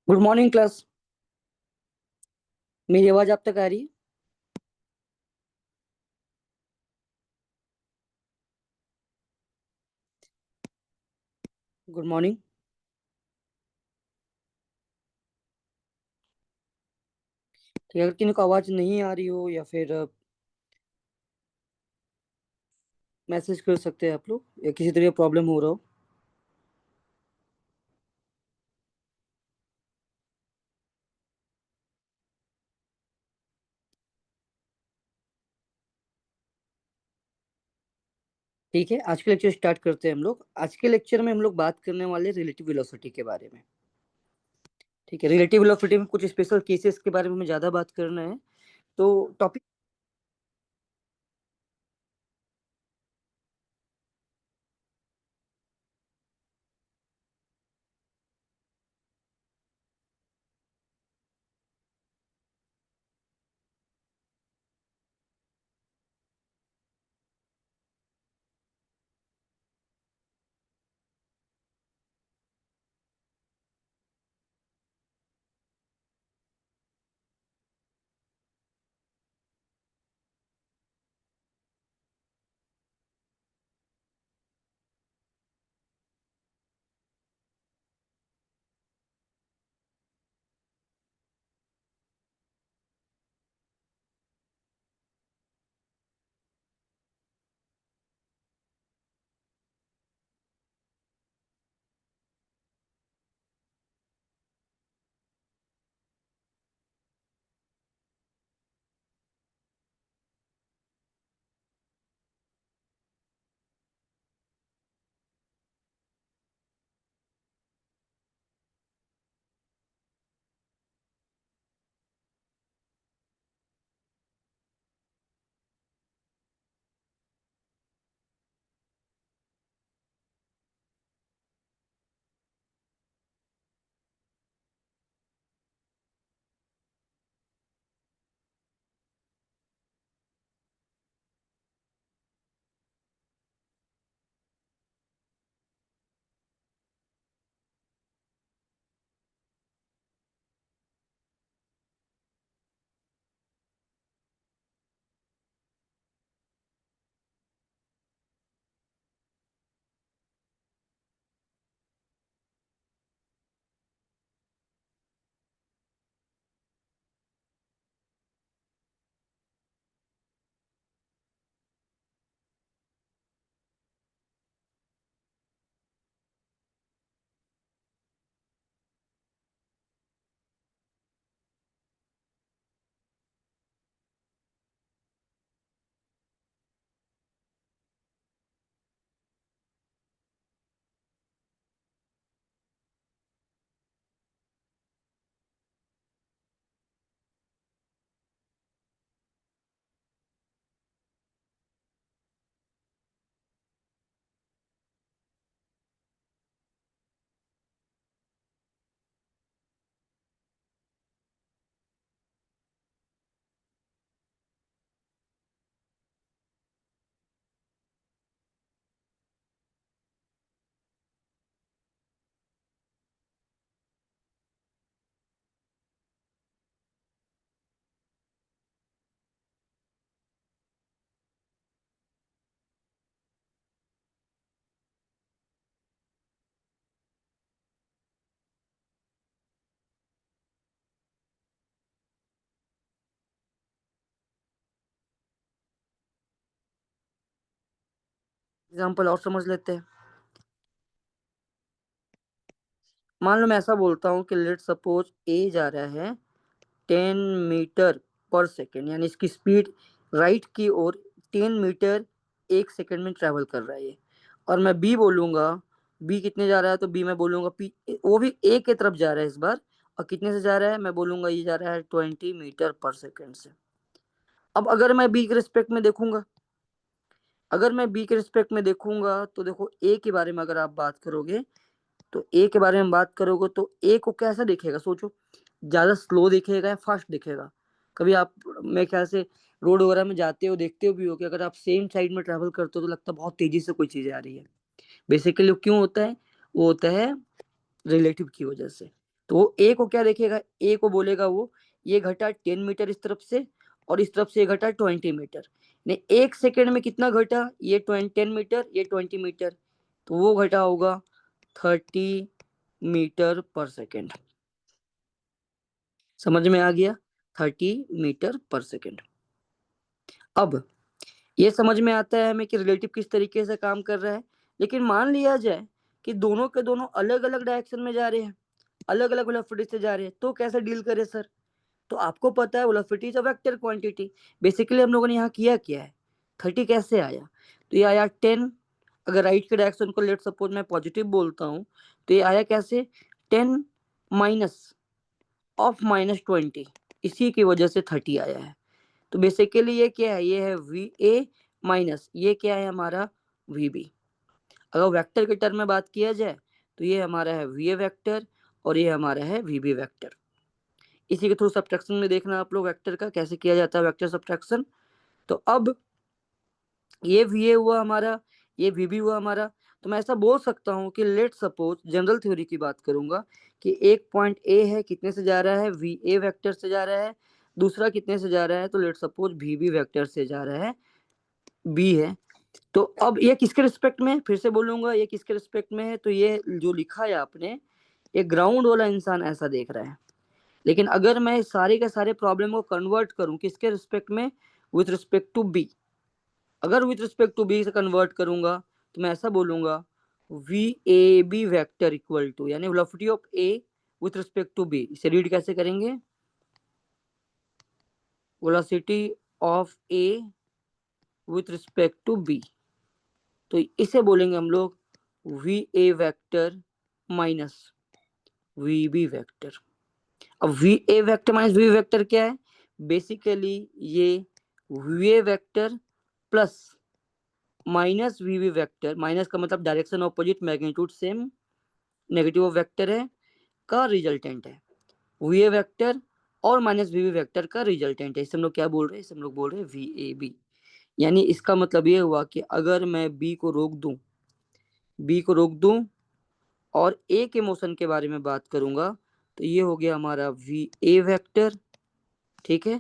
Good morning class. मेरी आवाज आप तक आ रही है? Good morning. तो अगर किसी को आवाज नहीं आ रही हो या फिर मैसेज कर सकते हैं आप लोग, या किसी तरह प्रॉब्लम हो रहा हो। ठीक है, आज के लेक्चर स्टार्ट करते हैं हम लोग। आज के लेक्चर में हम लोग बात करने वाले रिलेटिव वेलोसिटी के बारे में। ठीक है, रिलेटिव वेलोसिटी में कुछ स्पेशल केसेस के बारे में हमें ज्यादा बात करना है। तो टॉपिक एग्जाम्पल और समझ लेते हैं। मान लो मैं ऐसा बोलता हूँ कि लेट सपोज ए जा रहा है 10 मीटर पर सेकेंड, यानी इसकी स्पीड राइट की ओर 10 मीटर 1 सेकेंड में ट्रेवल कर रहा है। और मैं बी बोलूंगा, बी कितने जा रहा है, तो बी मैं बोलूंगा पी, वो भी ए की तरफ जा रहा है इस बार। और कितने से जा रहा है, मैं बोलूंगा ये जा रहा है 20 मीटर पर सेकेंड से। अब अगर मैं बी के रिस्पेक्ट में देखूंगा, अगर मैं बी के रिस्पेक्ट में देखूंगा तो देखो ए के बारे में अगर आप बात करोगे, तो ए के बारे में बात करोगे तो ए को कैसा दिखेगा, सोचो। ज्यादा स्लो दिखेगा या फास्ट दिखेगा? कभी आप, मेरे ख्याल से रोड वगैरह में जाते हो देखते हो भी हो कि अगर आप सेम साइड में ट्रैवल करते हो तो लगता है बहुत तेजी से कोई चीज आ रही है। बेसिकली क्यों होता है? वो होता है रिलेटिव की वजह से। तो ए को क्या देखेगा, ए को बोलेगा वो ये घटा 10 मीटर इस तरफ से, और इस तरफ से ये घटा 20 मीटर। ने 1 सेकेंड में कितना घटा, ये 10 मीटर, ये 20 मीटर, तो वो घटा होगा 30 मीटर पर सेकेंड। समझ में आ गया, 30 मीटर पर सेकेंड। अब ये समझ में आता है हमें कि रिलेटिव किस तरीके से काम कर रहा है। लेकिन मान लिया जाए कि दोनों के दोनों अलग अलग डायरेक्शन में जा रहे हैं, अलग अलग वेलोसिटी से जा रहे हैं, तो कैसे डील करें सर। तो आपको पता है velocity is a vector quantity. Basically हम लोगों ने यहाँ किया क्या है, 30 कैसे आया, तो ये आया 10। अगर राइट के डायरेक्शन को लेट सपोज मैं पॉजिटिव बोलता हूँ, तो ये आया कैसे, 10 माइनस ऑफ -20, इसी की वजह से 30 आया है। तो बेसिकली ये क्या है, ये है वी ए माइनस ये क्या है हमारा वी बी। अगर वेक्टर के टर्म में बात किया जाए तो ये हमारा है वी ए वेक्टर और ये हमारा है वी बी वेक्टर। इसी के थ्रू सब्ट्रैक्शन में देखना आप लोग वेक्टर का कैसे किया जाता है वेक्टर सब्ट्रैक्शन। तो अब ये वी ए हुआ हमारा, ये वी बी हुआ हमारा। तो मैं ऐसा बोल सकता हूँ कि लेट सपोज जनरल थ्योरी की बात करूंगा कि एक पॉइंट ए है, कितने से जा रहा है, वी ए वेक्टर से जा रहा है। दूसरा कितने से जा रहा है, तो let suppose V B vector से जा रहा है, बी है। तो अब ये किसके रिस्पेक्ट में है? फिर से बोलूंगा ये किसके रिस्पेक्ट में है, तो ये जो लिखा है आपने, ये ग्राउंड वाला इंसान ऐसा देख रहा है। लेकिन अगर मैं सारे के सारे प्रॉब्लम को कन्वर्ट करूं किसके रिस्पेक्ट में, विथ रिस्पेक्ट टू बी। अगर विथ रिस्पेक्ट टू बी से कन्वर्ट करूंगा तो मैं ऐसा बोलूंगा V A B vector equal to, यानी velocity of A with respect to B. इसे रीड कैसे करेंगे, velocity of A with respect to B. तो इसे बोलेंगे हम लोग V A vector minus V B vector. अब V A vector minus V vector क्या है, बेसिकली ये V A vector plus minus V V vector, minus का मतलब direction opposite magnitude same, negative of vector है, का रिजल्टेंट है। V A vector और माइनस वी वी वैक्टर का रिजल्टेंट है। इसे हम लोग क्या बोल रहे हैं, इसे हम लोग बोल रहे हैं वी ए बी। यानी इसका मतलब ये हुआ कि अगर मैं बी को रोक दूं, बी को रोक दूं और ए के मोशन के बारे में बात करूंगा, तो ये हो गया हमारा वी ए वैक्टर। ठीक है,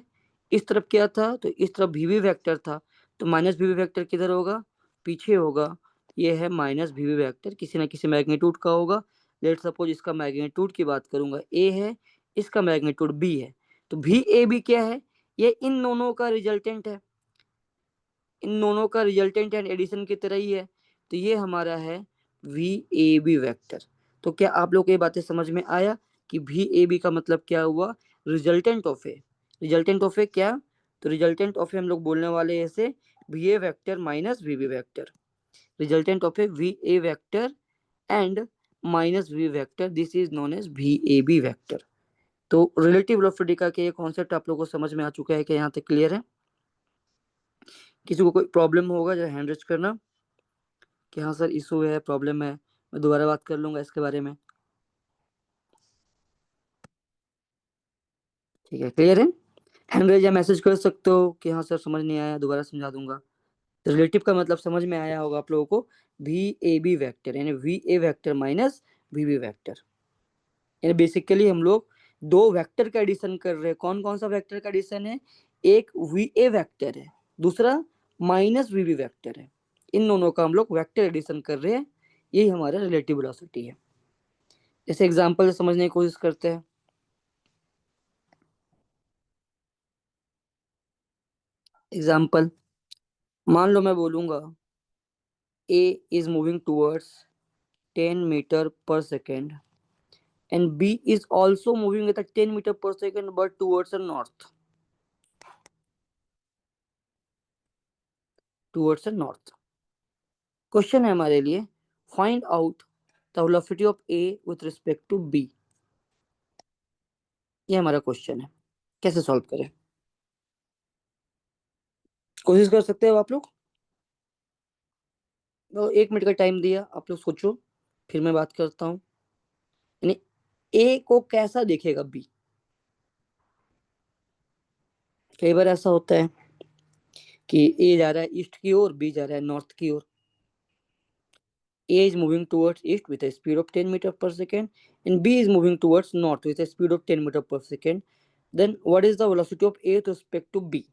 इस तरफ क्या था, तो इस तरफ वी वी वैक्टर था, तो माइनस वी वी वैक्टर किधर होगा, पीछे होगा। ये है माइनस वी वी वैक्टर, किसी ना किसी मैग्नीट्यूड का होगा। लेट सपोज इसका मैग्नीट्यूड की बात करूंगा ए है, इसका मैग्नीट्यूड बी है। तो भी ए बी क्या है, ये इन दोनों का रिजल्टेंट है, इन दोनों का रिजल्टेंट एंड एडिशन की तरह ही है। तो ये हमारा है वी ए बी वैक्टर। तो क्या आप लोग को ये बातें समझ में आया कि वी ए बी का मतलब क्या हुआ, resultant of A. Resultant of A क्या, तो रिजल्टेंट ऑफ ए हम लोग बोलने वाले ऐसे V A vector minus V B vector, resultant of A V A vector and minus V vector, this is known as V A B vector. तो relative velocity का ये कॉन्सेप्ट आप लोगों को समझ में आ चुका है कि यहाँ तक क्लियर है। किसी को कोई प्रॉब्लम होगा जो हैंड रेज करना कि हाँ सर इशू है, प्रॉब्लम है, मैं दोबारा बात कर लूंगा इसके बारे में। ठीक है, क्लियर है। हैंड रेज या मैसेज कर सकते हो कि हाँ सर समझ नहीं आया, दोबारा समझा दूंगा। तो रिलेटिव का मतलब समझ में आया होगा आप लोगों को, वी ए बी वैक्टर यानी V A vector minus V B vector. यानी बेसिकली हम लोग दो वेक्टर का एडिशन कर रहे हैं। कौन कौन सा वेक्टर का एडिशन है, एक वी ए वैक्टर है, दूसरा माइनस वी बी वैक्टर है। इन दोनों का हम लोग वेक्टर एडिशन कर रहे हैं, यही हमारा रिलेटिव वेलोसिटी है। जैसे एग्जांपल से समझने की कोशिश करते हैं। एग्जाम्पल, मान लो मैं बोलूंगा A is moving towards 10 metre per second and B is also moving with 10 metre per second but towards north, towards north. Question है हमारे लिए, find out the velocity of A with respect to B. ये हमारा question है, कैसे solve करें, कोशिश कर सकते हो आप लोग। तो 1 मिनट का टाइम दिया, आप लोग सोचो, फिर मैं बात करता हूँ। यानी ए को कैसा देखेगा बी। कई बार ऐसा होता है कि ए जा रहा है ईस्ट की ओर, बी जा रहा है नॉर्थ की ओर। A is moving towards east with a speed of 10 meter per second, and B is moving towards north with a speed of 10 meter per second. Then what is the velocity of A with respect to B?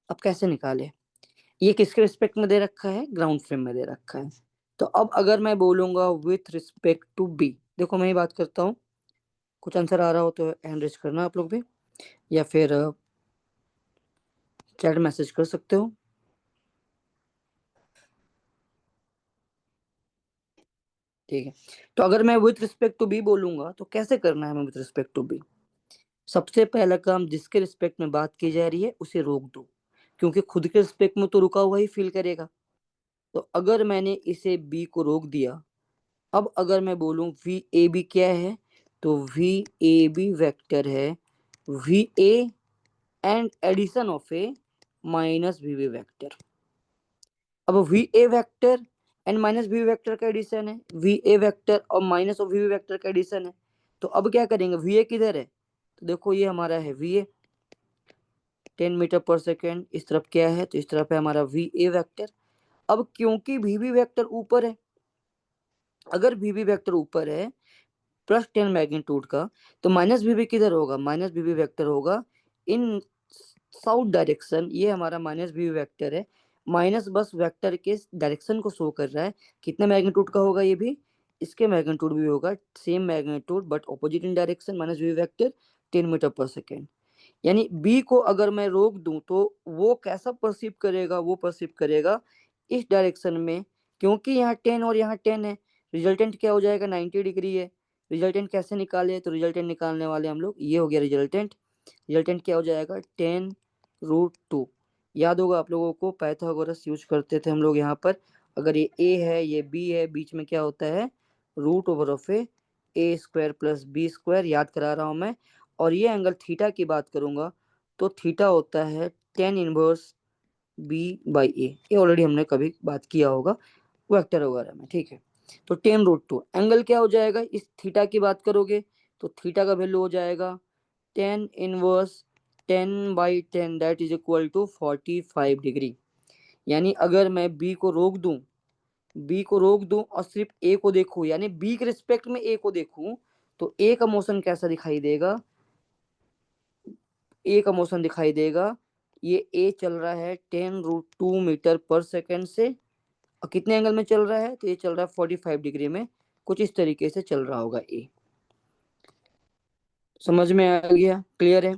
अब कैसे निकाले? ये किसके respect में दे रखा है? Ground frame में दे रखा है। तो अब अगर मैं बोलूंगा विथ रिस्पेक्ट टू बी, देखो मैं ही बात करता हूँ, कुछ आंसर आ रहा हो तो हैंड रेज करना आप लोग भी, या फिर चैट मैसेज कर सकते हो। ठीक है, तो अगर मैं विथ रिस्पेक्ट टू बी बोलूंगा तो कैसे करना है? मैं विथ रिस्पेक्ट टू बी, सबसे पहला काम, जिसके रिस्पेक्ट में बात की जा रही है उसे रोक दो, क्योंकि खुद के रिस्पेक्ट में तो रुका हुआ ही फील करेगा। तो अगर मैंने इसे बी को रोक दिया, अब अगर मैं बोलूं वी ए बी क्या है, तो वी ए बी वेक्टर है V A and addition of A minus V B vector. अब V A vector and minus V vector का एडिशन है, वी ए वेक्टर और माइनस ऑफ वी वेक्टर का addition है। तो अब क्या करेंगे? वी ए किधर है? तो देखो ये हमारा है वी ए 10 मीटर पर सेकेंड, इस तरफ क्या है? तो इस तरफ है हमारा वी ए वेक्टर। अब क्योंकि वी बी वेक्टर ऊपर है, अगर वी बी वेक्टर ऊपर है प्लस 10 मैग्नीट्यूड का, तो माइनस वी बी किधर होगा? माइनस वी बी वेक्टर होगा इन साउथ डायरेक्शन। ये हमारा माइनस वी बी वेक्टर है, माइनस बस वेक्टर के डायरेक्शन को शो कर रहा है। कितने मैग्नीट्यूड का होगा? ये भी इसके मैग्नीट्यूड भी होगा, same magnitude but opposite in direction, minus V B vector 10 metre per second. यानी बी को अगर मैं रोक दूं तो वो कैसा परसीव करेगा? वो परसीव करेगा इस डायरेक्शन में, क्योंकि यहाँ 10 और यहाँ 10 है, रिजल्टेंट क्या हो जाएगा? 90 डिग्री है। रिजल्टेंट कैसे निकाले? तो रिजल्टेंट निकालने वाले हम लोग, ये हो गया रिजल्टेंट। रिजल्टेंट क्या हो जाएगा? 10√2। याद होगा आप लोगों को, पाइथागोरस यूज करते थे हम लोग यहाँ पर। अगर ये ए है, ये बी है, बीच में क्या होता है? Root over of A square plus B square, याद करा रहा हूँ मैं। और ये एंगल थीटा की बात करूंगा तो थीटा होता है 10 इनवर्स बी बाई ए, ये ऑलरेडी हमने कभी बात किया होगा वेक्टर वगैरह में। ठीक है, तो 10√2 एंगल क्या हो जाएगा? इस थीटा की बात करोगे तो थीटा का वैल्यू हो जाएगा 10 inverse 10/10, that is equal to 45 degree. यानी अगर मैं बी को रोक दूं और सिर्फ ए को देखूं, यानी बी के रिस्पेक्ट में ए को देखूं, तो ए का मोशन कैसा दिखाई देगा? ए का मोशन दिखाई देगा, ये ए चल रहा है 10√2 मीटर पर सेकेंड से, और कितने एंगल में चल रहा है? तो ये चल रहा है 45 डिग्री में, कुछ इस तरीके से चल रहा होगा ए। समझ में आ गया? क्लियर है?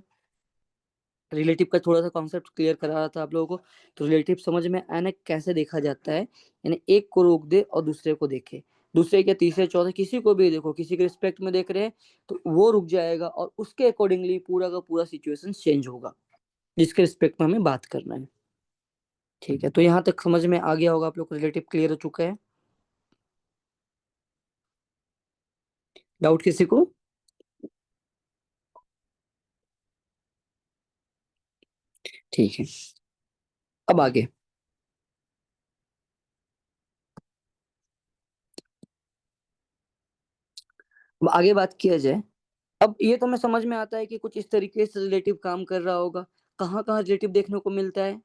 रिलेटिव का थोड़ा सा कॉन्सेप्ट क्लियर करा रहा था आप लोगों को। तो रिलेटिव समझ में आना कैसे देखा जाता है, यानी एक को रोक दे और दूसरे को देखे, दूसरे के तीसरे चौथे किसी को भी देखो, किसी के रिस्पेक्ट में देख रहे हैं तो वो रुक जाएगा और उसके अकॉर्डिंगली पूरा का पूरा सिचुएशन चेंज होगा जिसके रिस्पेक्ट में हमें बात करना है। ठीक है, तो यहाँ तक समझ में आ गया होगा आप लोग को, रिलेटिव क्लियर हो चुका है? डाउट किसी को? ठीक है, अब आगे, अब आगे बात किया जाए। अब ये तो मैं समझ में आता है कि कुछ इस तरीके से रिलेटिव काम कर रहा होगा। कहाँ कहाँ रिलेटिव देखने को मिलता है?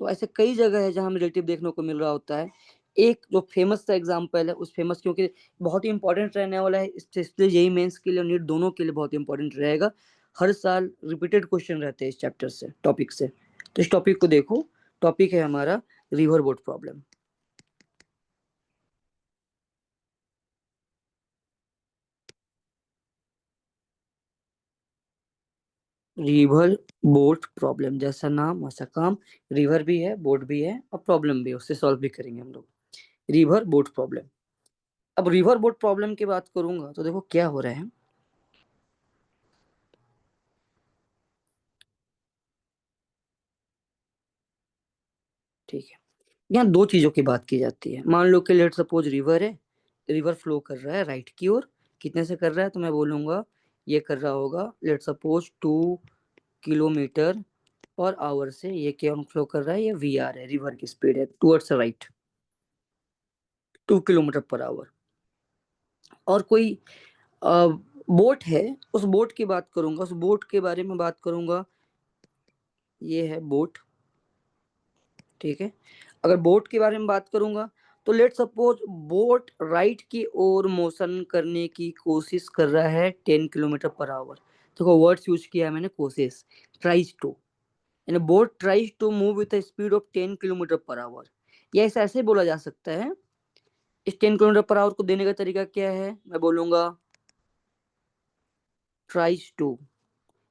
तो ऐसे कई जगह है जहाँ हमें रिलेटिव देखने को मिल रहा होता है। एक जो फेमस सा एग्जांपल है, उस फेमस क्योंकि बहुत ही इंपॉर्टेंट रहने वाला है, इसलिए यही मेंस के लिए और नीट दोनों के लिए बहुत इंपॉर्टेंट रहेगा। हर साल रिपीटेड क्वेश्चन रहते हैं इस चैप्टर से, टॉपिक से। तो इस टॉपिक को देखो, टॉपिक है हमारा river boat problem. River boat problem, जैसा नाम वैसा काम। रिवर भी है, बोट भी है और प्रॉब्लम भी है, उससे सॉल्व भी करेंगे हम लोग। River boat problem. अब रिवर बोट प्रॉब्लम की बात करूंगा तो देखो क्या हो रहा है। ठीक है, यहाँ दो चीजों की बात की जाती है। मान लो कि लेट सपोज रिवर है, रिवर फ्लो कर रहा है राइट की ओर, कितने से कर रहा है? तो मैं बोलूंगा ये कर रहा होगा let suppose 2 kilometre per our से। ये क्या फ्लो कर रहा है? ये वी आर है, रिवर की स्पीड है towards right, 2 kilometre per our. और कोई बोट है, उस बोट की बात करूंगा, उस बोट के बारे में बात करूंगा ये है बोट, ठीक है। अगर बोट के बारे में बात करूंगा तो लेट सपोज बोट राइट की ओर मोशन करने की कोशिश कर रहा है 10 किलोमीटर पर आवर। देखो वर्ड्स यूज किया है मैंने, कोशिश, ट्राइज टू, यानी boat tries to move with speed of 10 kilometre per hour. या ऐसा ऐसे बोला जा सकता है, इस 10 किलोमीटर पर आवर को देने का तरीका क्या है, मैं बोलूंगा ट्राइज टू,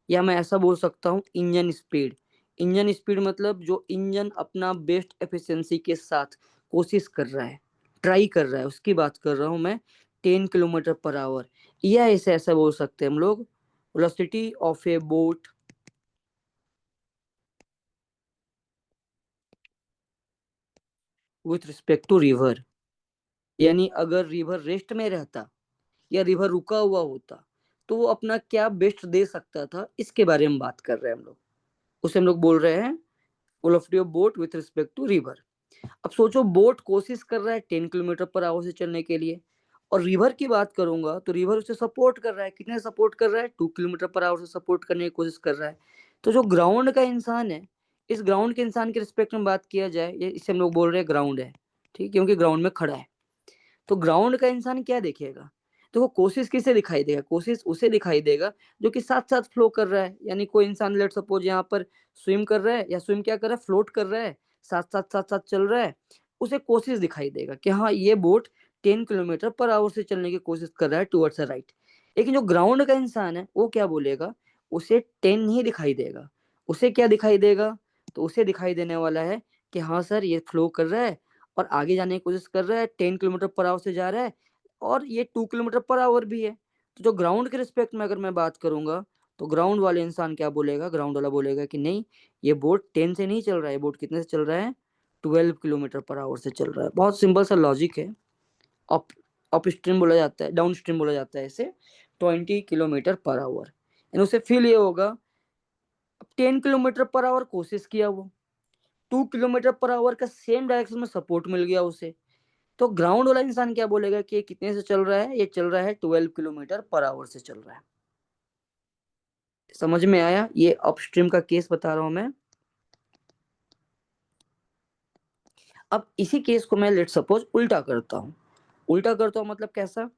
या मैं ऐसा बोल सकता हूँ इंजन स्पीड। इंजन स्पीड मतलब जो इंजन अपना बेस्ट एफिशिएंसी के साथ कोशिश कर रहा है, ट्राई कर रहा है, उसकी बात कर रहा हूँ मैं, 10 किलोमीटर पर आवर। या ऐसे ऐसा बोल सकते हैं हम लोग, velocity of a boat with respect to river. यानी अगर रिवर रेस्ट में रहता या रिवर रुका हुआ होता तो वो अपना क्या बेस्ट दे सकता था, इसके बारे में बात कर रहे हैं हम लोग। उसे हम लोग बोल रहे हैं velocity of boat with respect to river. अब सोचो बोट कोशिश कर रहा है 10 किलोमीटर पर आवर से चलने के लिए, और रिवर की बात करूंगा तो रिवर उसे सपोर्ट कर रहा है, कितने सपोर्ट कर रहा है, 2 किलोमीटर पर आवर से सपोर्ट करने की कोशिश कर रहा है। तो जो ग्राउंड का इंसान है, इस ग्राउंड के इंसान के रिस्पेक्ट में बात किया जाए, ये इसे हम लोग बोल रहे हैं ग्राउंड है, ठीक, क्योंकि ग्राउंड में खड़ा है। तो ग्राउंड का इंसान क्या देखेगा, तो वो कोशिश किसे दिखाई देगा, कोशिश उसे दिखाई देगा जो कि साथ साथ फ्लो कर रहा है। यानी कोई इंसान लेट सपोज यहाँ पर स्विम कर रहा है, या स्विम क्या कर रहा है, फ्लोट कर रहा है, साथ साथ चल रहा है, उसे कोशिश दिखाई देगा कि हाँ ये बोट 10 किलोमीटर पर आवर से चलने की कोशिश कर रहा है टुवर्ड्स द राइट। लेकिन जो ग्राउंड का इंसान है वो क्या बोलेगा, उसे 10 ही दिखाई देगा। उसे क्या दिखाई देगा, तो उसे दिखाई देने वाला है कि हाँ सर ये फ्लो कर रहा है और आगे जाने की कोशिश कर रहा है, 10 किलोमीटर पर आवर से जा रहा है, और ये 2 किलोमीटर पर आवर भी है। तो जो ग्राउंड के रिस्पेक्ट में अगर मैं बात करूंगा तो ग्राउंड वाले इंसान क्या बोलेगा, ग्राउंड वाला बोलेगा कि नहीं, ये बोट 10 से नहीं चल रहा है, बोट कितने से चल रहा है, 12 किलोमीटर पर आवर से चल रहा है। बहुत सिंपल सा लॉजिक है। अप अप स्ट्रीम बोला जाता है, डाउन स्ट्रीम बोला जाता है इसे, 20 किलोमीटर पर आवर। यानी उसे फील ये होगा, अब 10 किलोमीटर पर आवर कोशिश किया वो, 2 किलोमीटर पर आवर का सेम डायरेक्शन में सपोर्ट मिल गया उसे, तो ग्राउंड वाला इंसान क्या बोलेगा कि ये कितने से चल रहा है, ये चल रहा है 12 किलोमीटर पर आवर से चल रहा है। समझ में आया, ये अपस्ट्रीम का केस बता रहा हूं मैं। अब इसी केस को मैं लेट सपोज उल्टा करता हूँ। उल्टा करता हूँ मतलब कैसा,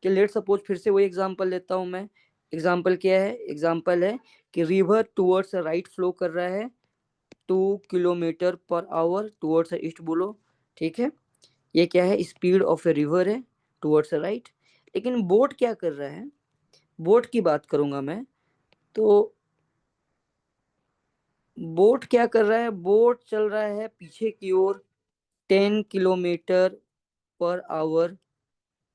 कि लेट सपोज फिर से वही एग्जांपल लेता हूँ मैं। एग्जांपल क्या है, एग्जांपल है कि रिवर टुवर्ड्स राइट फ्लो कर रहा है 2 kilometre per our towards east बोलो, ठीक है। ये क्या है, स्पीड ऑफ ए रिवर है टुवर्ड्स राइट। लेकिन बोट क्या कर रहा है, बोट की बात करूंगा मैं, तो बोट क्या कर रहा है, बोट चल रहा है पीछे की ओर 10 किलोमीटर पर आवर,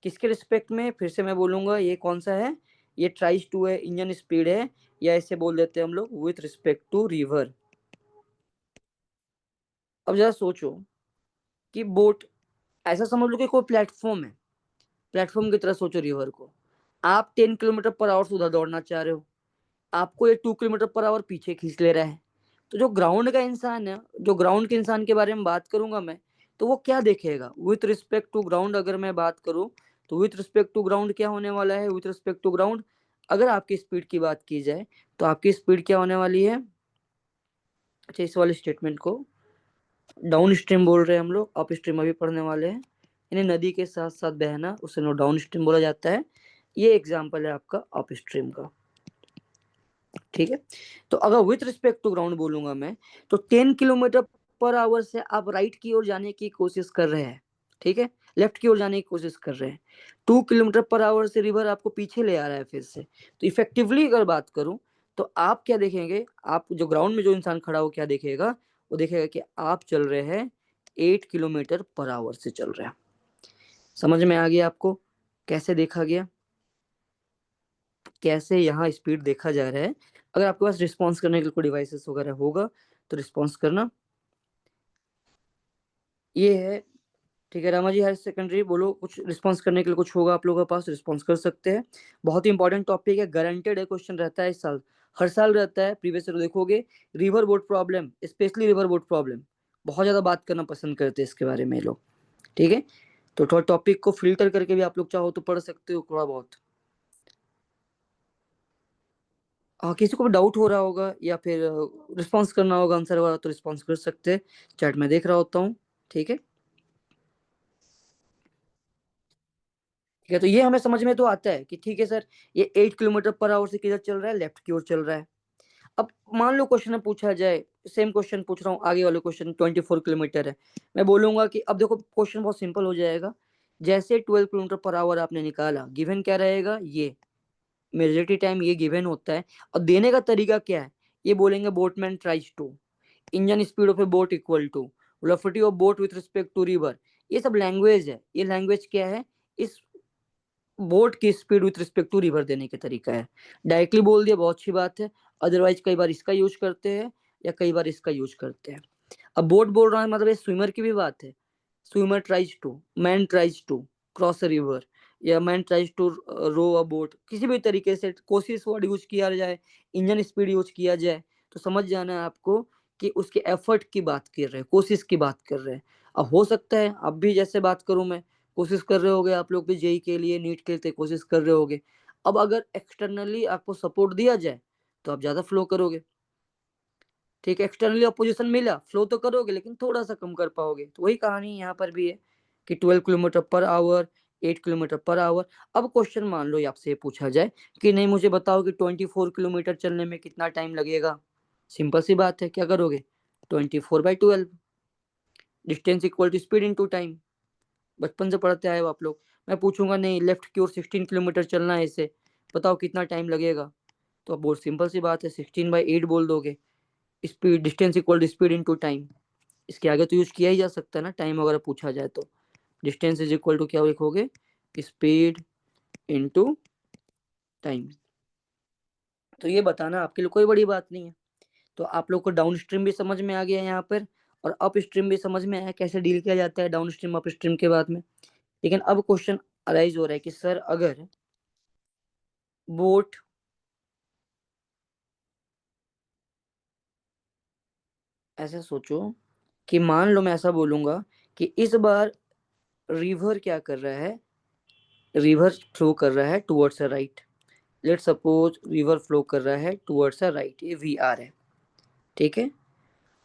किसके रिस्पेक्ट में, फिर से मैं बोलूंगा ये कौन सा है, ये ट्राइज टू है, इंजन स्पीड है, या इसे बोल देते हैं हम लोग विथ रिस्पेक्ट टू रिवर। अब जरा सोचो कि बोट, ऐसा समझ लो कि कोई प्लेटफॉर्म है, प्लेटफॉर्म की तरह सोचो रिवर को। आप 10 किलोमीटर पर आवर से उधर दौड़ना चाह रहे हो, आपको ये 2 किलोमीटर पर आवर पीछे खींच ले रहा है। तो जो ग्राउंड का इंसान है, जो ग्राउंड के इंसान के बारे में बात करूंगा मैं, तो वो क्या देखेगा विथ रिस्पेक्ट टू ग्राउंड, अगर मैं बात करूं तो विथ रिस्पेक्ट टू ग्राउंड क्या होने वाला है, विथ रिस्पेक्ट टू ग्राउंड अगर आपकी स्पीड की बात की जाए तो आपकी स्पीड क्या होने वाली है, अच्छा इस वाले स्टेटमेंट को डाउन स्ट्रीम बोल रहे हैं हम लोग, अप स्ट्रीम अभी पढ़ने वाले हैं। इन्हें नदी के साथ साथ बहना उसे नो डाउन स्ट्रीम बोला जाता है। ये एग्जाम्पल है आपका अप स्ट्रीम का, ठीक है। तो अगर विथ रिस्पेक्ट टू ग्राउंड बोलूंगा मैं, तो 10 किलोमीटर पर आवर से आप राइट की ओर जाने की कोशिश कर रहे हैं, ठीक है, लेफ्ट की ओर जाने की कोशिश कर रहे हैं, 2 किलोमीटर पर आवर से रिवर आपको पीछे ले आ रहा है फिर से। तो इफेक्टिवली अगर बात करूं तो आप क्या देखेंगे, आप जो ग्राउंड में जो इंसान खड़ा हो क्या देखेगा, वो देखेगा कि आप चल रहे हैं 8 किलोमीटर पर आवर से चल रहे हैं। समझ में आ गया आपको कैसे देखा गया, कैसे यहाँ स्पीड देखा जा रहा है। अगर आपके पास रिस्पॉन्स करने के लिए कोई डिवाइसेस वगैरह होगा तो रिस्पॉन्स करना। ये है, ठीक है। रामा जी हायर सेकेंडरी बोलो, कुछ रिस्पॉन्स करने के लिए कुछ होगा आप लोगों के पास, रिस्पॉन्स कर सकते हैं। बहुत ही इंपॉर्टेंट टॉपिक है, गारंटेड है क्वेश्चन रहता है इस साल, हर साल रहता है। प्रीवियस ईयर देखोगे, river boat problem, specially river boat problem, बहुत ज्यादा बात करना पसंद करते हैं इसके बारे में लोग, ठीक है। तो थोड़ा टॉपिक को फिल्टर करके भी आप लोग चाहो तो पढ़ सकते हो थोड़ा बहुत। हाँ, किसी को भी डाउट हो रहा होगा या फिर रिस्पॉन्स करना होगा आंसर वाला तो रिस्पॉन्स कर सकते हैं, चैट में देख रहा होता हूँ। ठीक है। ठीक है, तो ये हमें समझ में तो आता है कि ठीक है सर, ये 8 किलोमीटर पर आवर से किधर चल रहा है, लेफ्ट की ओर चल रहा है। अब मान लो क्वेश्चन में पूछा जाए, सेम क्वेश्चन पूछ रहा हूँ, आगे वाले क्वेश्चन 24 किलोमीटर है, मैं बोलूंगा कि अब देखो क्वेश्चन बहुत सिंपल हो जाएगा। जैसे 12 किलोमीटर पर आवर आपने निकाला, गिवन क्या रहेगा, ये मेजोरिटी टाइम ये गिवन होता है। और देने का तरीका क्या है, ये बोलेंगे boatman tries to, engine speed of a boat equal to velocity of boat with respect to river. ये सब लैंग्वेज है, ये लैंग्वेज क्या है, इस बोट की speed with respect to river देने का तरीका है। डायरेक्टली बोल दिया, बहुत अच्छी बात है। अदरवाइज कई बार इसका यूज करते हैं या कई बार इसका यूज करते हैं। अब बोट बोल रहा है मतलब ये स्विमर की भी बात है। Swimmer tries to, man tries to cross a river, या man tries to row a boat, किसी भी तरीके से कोशिश वर्ड यूज किया जाए, इंजन स्पीड यूज किया जाए, तो समझ जाना है आपको कि उसके एफर्ट की बात कर रहे हैं, कोशिश की बात कर रहे हैं। अब हो सकता है अब भी जैसे बात करूं मैं, कोशिश कर रहे होगे आप लोग भी, जेई के लिए, नीट के लिए कोशिश कर रहे होगे। अब अगर एक्सटर्नली आपको सपोर्ट दिया जाए तो आप ज्यादा फ्लो करोगे। ठीक है, एक्सटर्नली अपोजिशन मिला, फ्लो तो करोगे लेकिन थोड़ा सा कम कर पाओगे। तो वही कहानी यहाँ पर भी है कि 12 kilometre per our, 8 kilometre per our. अब क्वेश्चन मान लो आपसे ये पूछा जाए कि नहीं मुझे बताओ कि 24 किलोमीटर चलने में कितना टाइम लगेगा। सिंपल सी बात है, क्या करोगे, 24/12, distance equal to speed into time. बचपन से पढ़ते आए हो आप लोग। मैं पूछूंगा नहीं लेफ्ट की ओर 16 किलोमीटर चलना है इसे, बताओ कितना टाइम लगेगा, तो अब बहुत सिंपल सी बात है, 16/8 बोल दोगे। Speed, distance equal to speed into time. इसके आगे तो यूज किया ही जा सकता है ना, टाइम वगैरह पूछा जाए तो। डिस्टेंस इज इक्वल टू क्या लिखोगे, स्पीड इनटू टाइम। तो ये बताना आपके लिए कोई बड़ी बात नहीं है। तो आप लोग को डाउन स्ट्रीम भी समझ में आ गया यहाँ पर, और अप स्ट्रीम भी समझ में आया कैसे डील किया जाता है डाउन स्ट्रीम अप स्ट्रीम के बाद में। लेकिन अब क्वेश्चन अराइज हो रहा है कि सर अगर बोट, ऐसा सोचो कि मान लो मैं ऐसा बोलूंगा कि इस बार रिवर क्या कर रहा है, रिवर फ्लो कर रहा है towards a right. Let suppose river flow कर रहा है टुवर्ड्स अ राइट, ये वी आर है। ठीक है।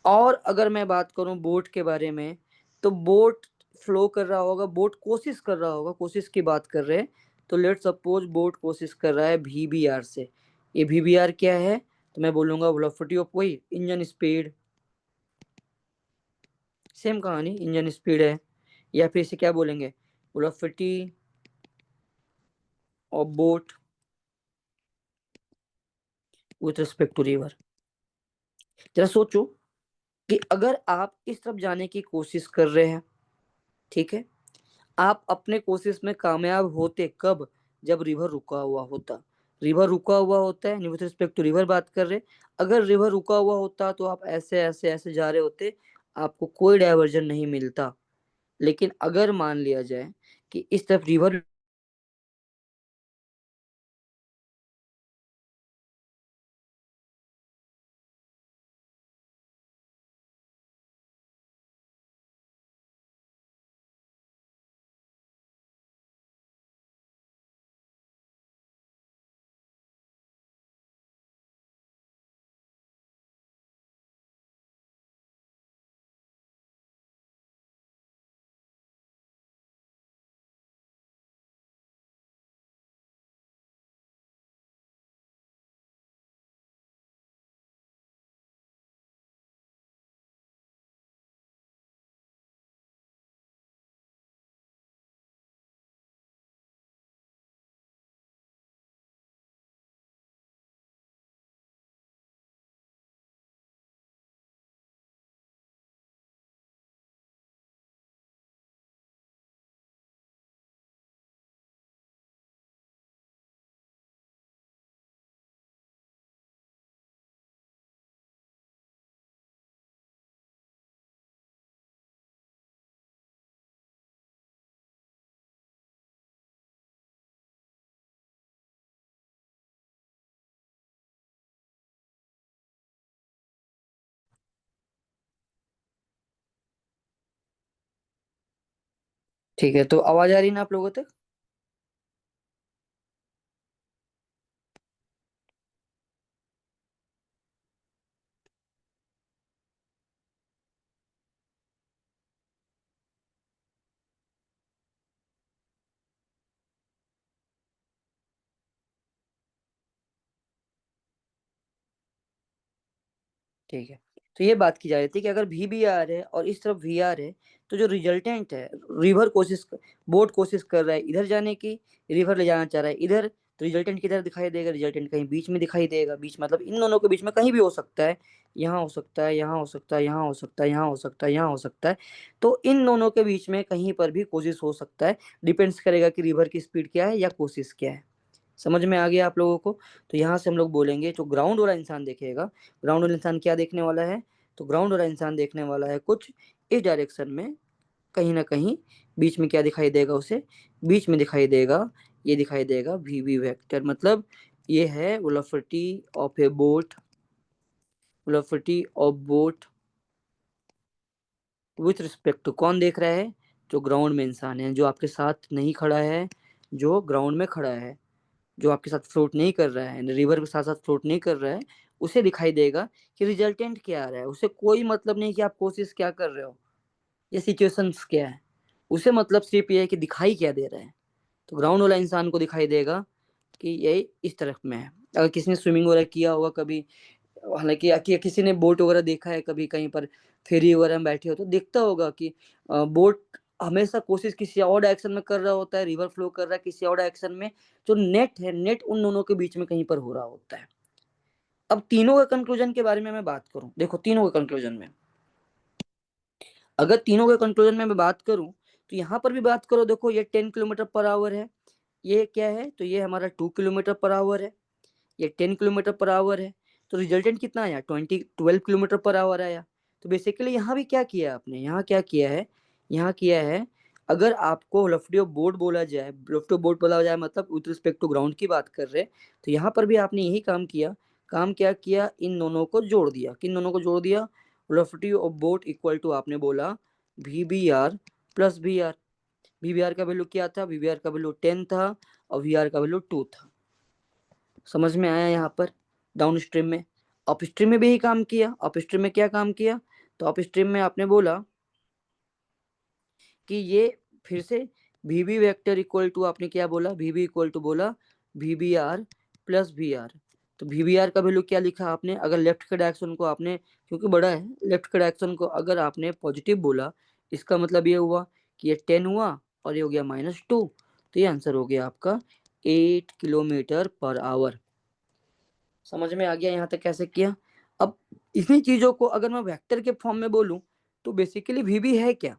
और अगर मैं बात करूं बोट के बारे में, तो बोट फ्लो कर रहा होगा, बोट कोशिश कर रहा होगा, कोशिश की बात कर रहे हैं, तो लेट सपोज बोट कोशिश कर रहा है वी बी आर से। ये वी बी आर क्या है, तो मैं बोलूंगा वेलोसिटी ऑफ, वही इंजन स्पीड, सेम कहानी, इंजन स्पीड है। या फिर इसे क्या बोलेंगे, velocity of boat with respect to river. जरा सोचो कि अगर आप इस तरफ जाने की कोशिश कर रहे हैं, ठीक है, आप अपने कोशिश में कामयाब होते कब, जब रिवर रुका हुआ होता। रिवर रुका हुआ होता है, विथ रिस्पेक्ट टू रिवर बात कर रहे। अगर रिवर रुका हुआ होता तो आप ऐसे ऐसे ऐसे जा रहे होते, आपको कोई डायवर्जन नहीं मिलता। लेकिन अगर मान लिया जाए कि इस तरफ रिवर, ठीक है, तो आवाज आ रही ना आप लोगों तक। ठीक है, तो ये बात की जा रही थी कि अगर भी बी आर है और इस तरफ वी आर है, तो जो रिजल्टेंट है, रिवर बोट कोशिश कर रहा है इधर जाने की, रिवर ले जाना चाह रहा है इधर, तो रिजल्टेंट किधर दिखाई देगा? रिजल्टेंट कहीं बीच में दिखाई देगा। बीच मतलब इन दोनों के बीच में कहीं भी हो सकता है, यहाँ हो सकता है, यहाँ हो सकता है, यहाँ हो सकता है, यहाँ हो सकता है, यहाँ हो सकता है। तो इन दोनों के बीच में कहीं पर भी कोशिश हो सकता है, डिपेंड्स करेगा कि रिवर की स्पीड क्या है या कोशिश क्या है। समझ में आ गया आप लोगों को? तो यहाँ से हम लोग बोलेंगे जो ग्राउंड वाला इंसान देखेगा, ग्राउंड वाला इंसान क्या देखने वाला है? तो ग्राउंड वाला इंसान देखने वाला है कुछ इस डायरेक्शन में, कहीं ना कहीं बीच में क्या दिखाई देगा उसे? बीच में दिखाई देगा, ये दिखाई देगा वी वी वेक्टर, मतलब ये है velocity of a boat, velocity of boat with respect to, कौन देख रहा है? जो ग्राउंड में इंसान है, जो आपके साथ नहीं खड़ा है, जो ग्राउंड में खड़ा है, जो आपके साथ फ्लोट नहीं कर रहा है, रिवर के साथ साथ फ्लोट नहीं कर रहा है, उसे दिखाई देगा कि रिजल्टेंट क्या आ रहा है। उसे कोई मतलब नहीं कि आप कोशिश क्या कर रहे हो या सिचुएशंस क्या है, उसे मतलब सिर्फ ये है कि दिखाई क्या दे रहा है। तो ग्राउंड वाला इंसान को दिखाई देगा कि ये इस तरफ में है। अगर किसी ने स्विमिंग वगैरह किया होगा कभी, हालांकि किसी ने बोट वगैरह देखा है कभी, कहीं पर फेरी वगैरह में बैठे हो तो देखता होगा कि बोट हमेशा कोशिश किसी और डायरेक्शन में कर रहा होता है, रिवर फ्लो कर रहा है किसी और डायरेक्शन में, जो नेट है, नेट उन दोनों के बीच में कहीं पर हो रहा होता है। अब तीनों के कंक्लूजन के बारे में मैं बात करूं, देखो तीनों के कंक्लूजन में, अगर तीनों के कंक्लूजन में मैं बात करूं, तो यहाँ पर भी बात करो, देखो ये 10 किलोमीटर पर आवर है, ये क्या है? तो ये हमारा 2 किलोमीटर पर आवर है, ये 10 किलोमीटर पर आवर है। तो रिजल्टेंट कितना आया? 12 किलोमीटर पर आवर आया। तो बेसिकली यहाँ भी क्या किया आपने? यहाँ क्या किया है? यहाँ किया है, अगर आपको लेफ्टी ऑफ बोर्ड बोला जाए, लेफ्टी ऑफ बोर्ड बोला जाए मतलब विथ रिस्पेक्ट टू ग्राउंड की बात कर रहे हैं, तो यहाँ पर भी आपने यही काम किया। काम क्या किया? इन दोनों को जोड़ दिया। किन दोनों को जोड़ दिया? Velocity of boat equal to आपने बोला V B R plus V R. V B R का वैल्यू क्या था? वी बी आर का वैल्यू 10 था और वी आर का वैल्यू 2 था। समझ में आया? यहाँ पर डाउन स्ट्रीम में, अप स्ट्रीम में भी यही काम किया। अप स्ट्रीम में क्या काम किया? तो अप स्ट्रीम में आपने बोला कि ये फिर से V B vector equal to, आपने क्या बोला? वी बी इक्वल टू बोला V B R plus V R. तो वी बी आर का वैल्यू क्या लिखा आपने? अगर लेफ्ट के डायरेक्शन को आपने, क्योंकि बड़ा है, लेफ्ट के डायरेक्शन को अगर आपने पॉजिटिव बोला, इसका मतलब ये हुआ कि ये 10 हुआ और ये हो गया -2। तो ये आंसर हो गया आपका 8 किलोमीटर पर आवर। समझ में आ गया यहाँ तक कैसे किया? अब इन्हीं चीजों को अगर मैं वेक्टर के फॉर्म में बोलूं, तो बेसिकली वी बी है क्या?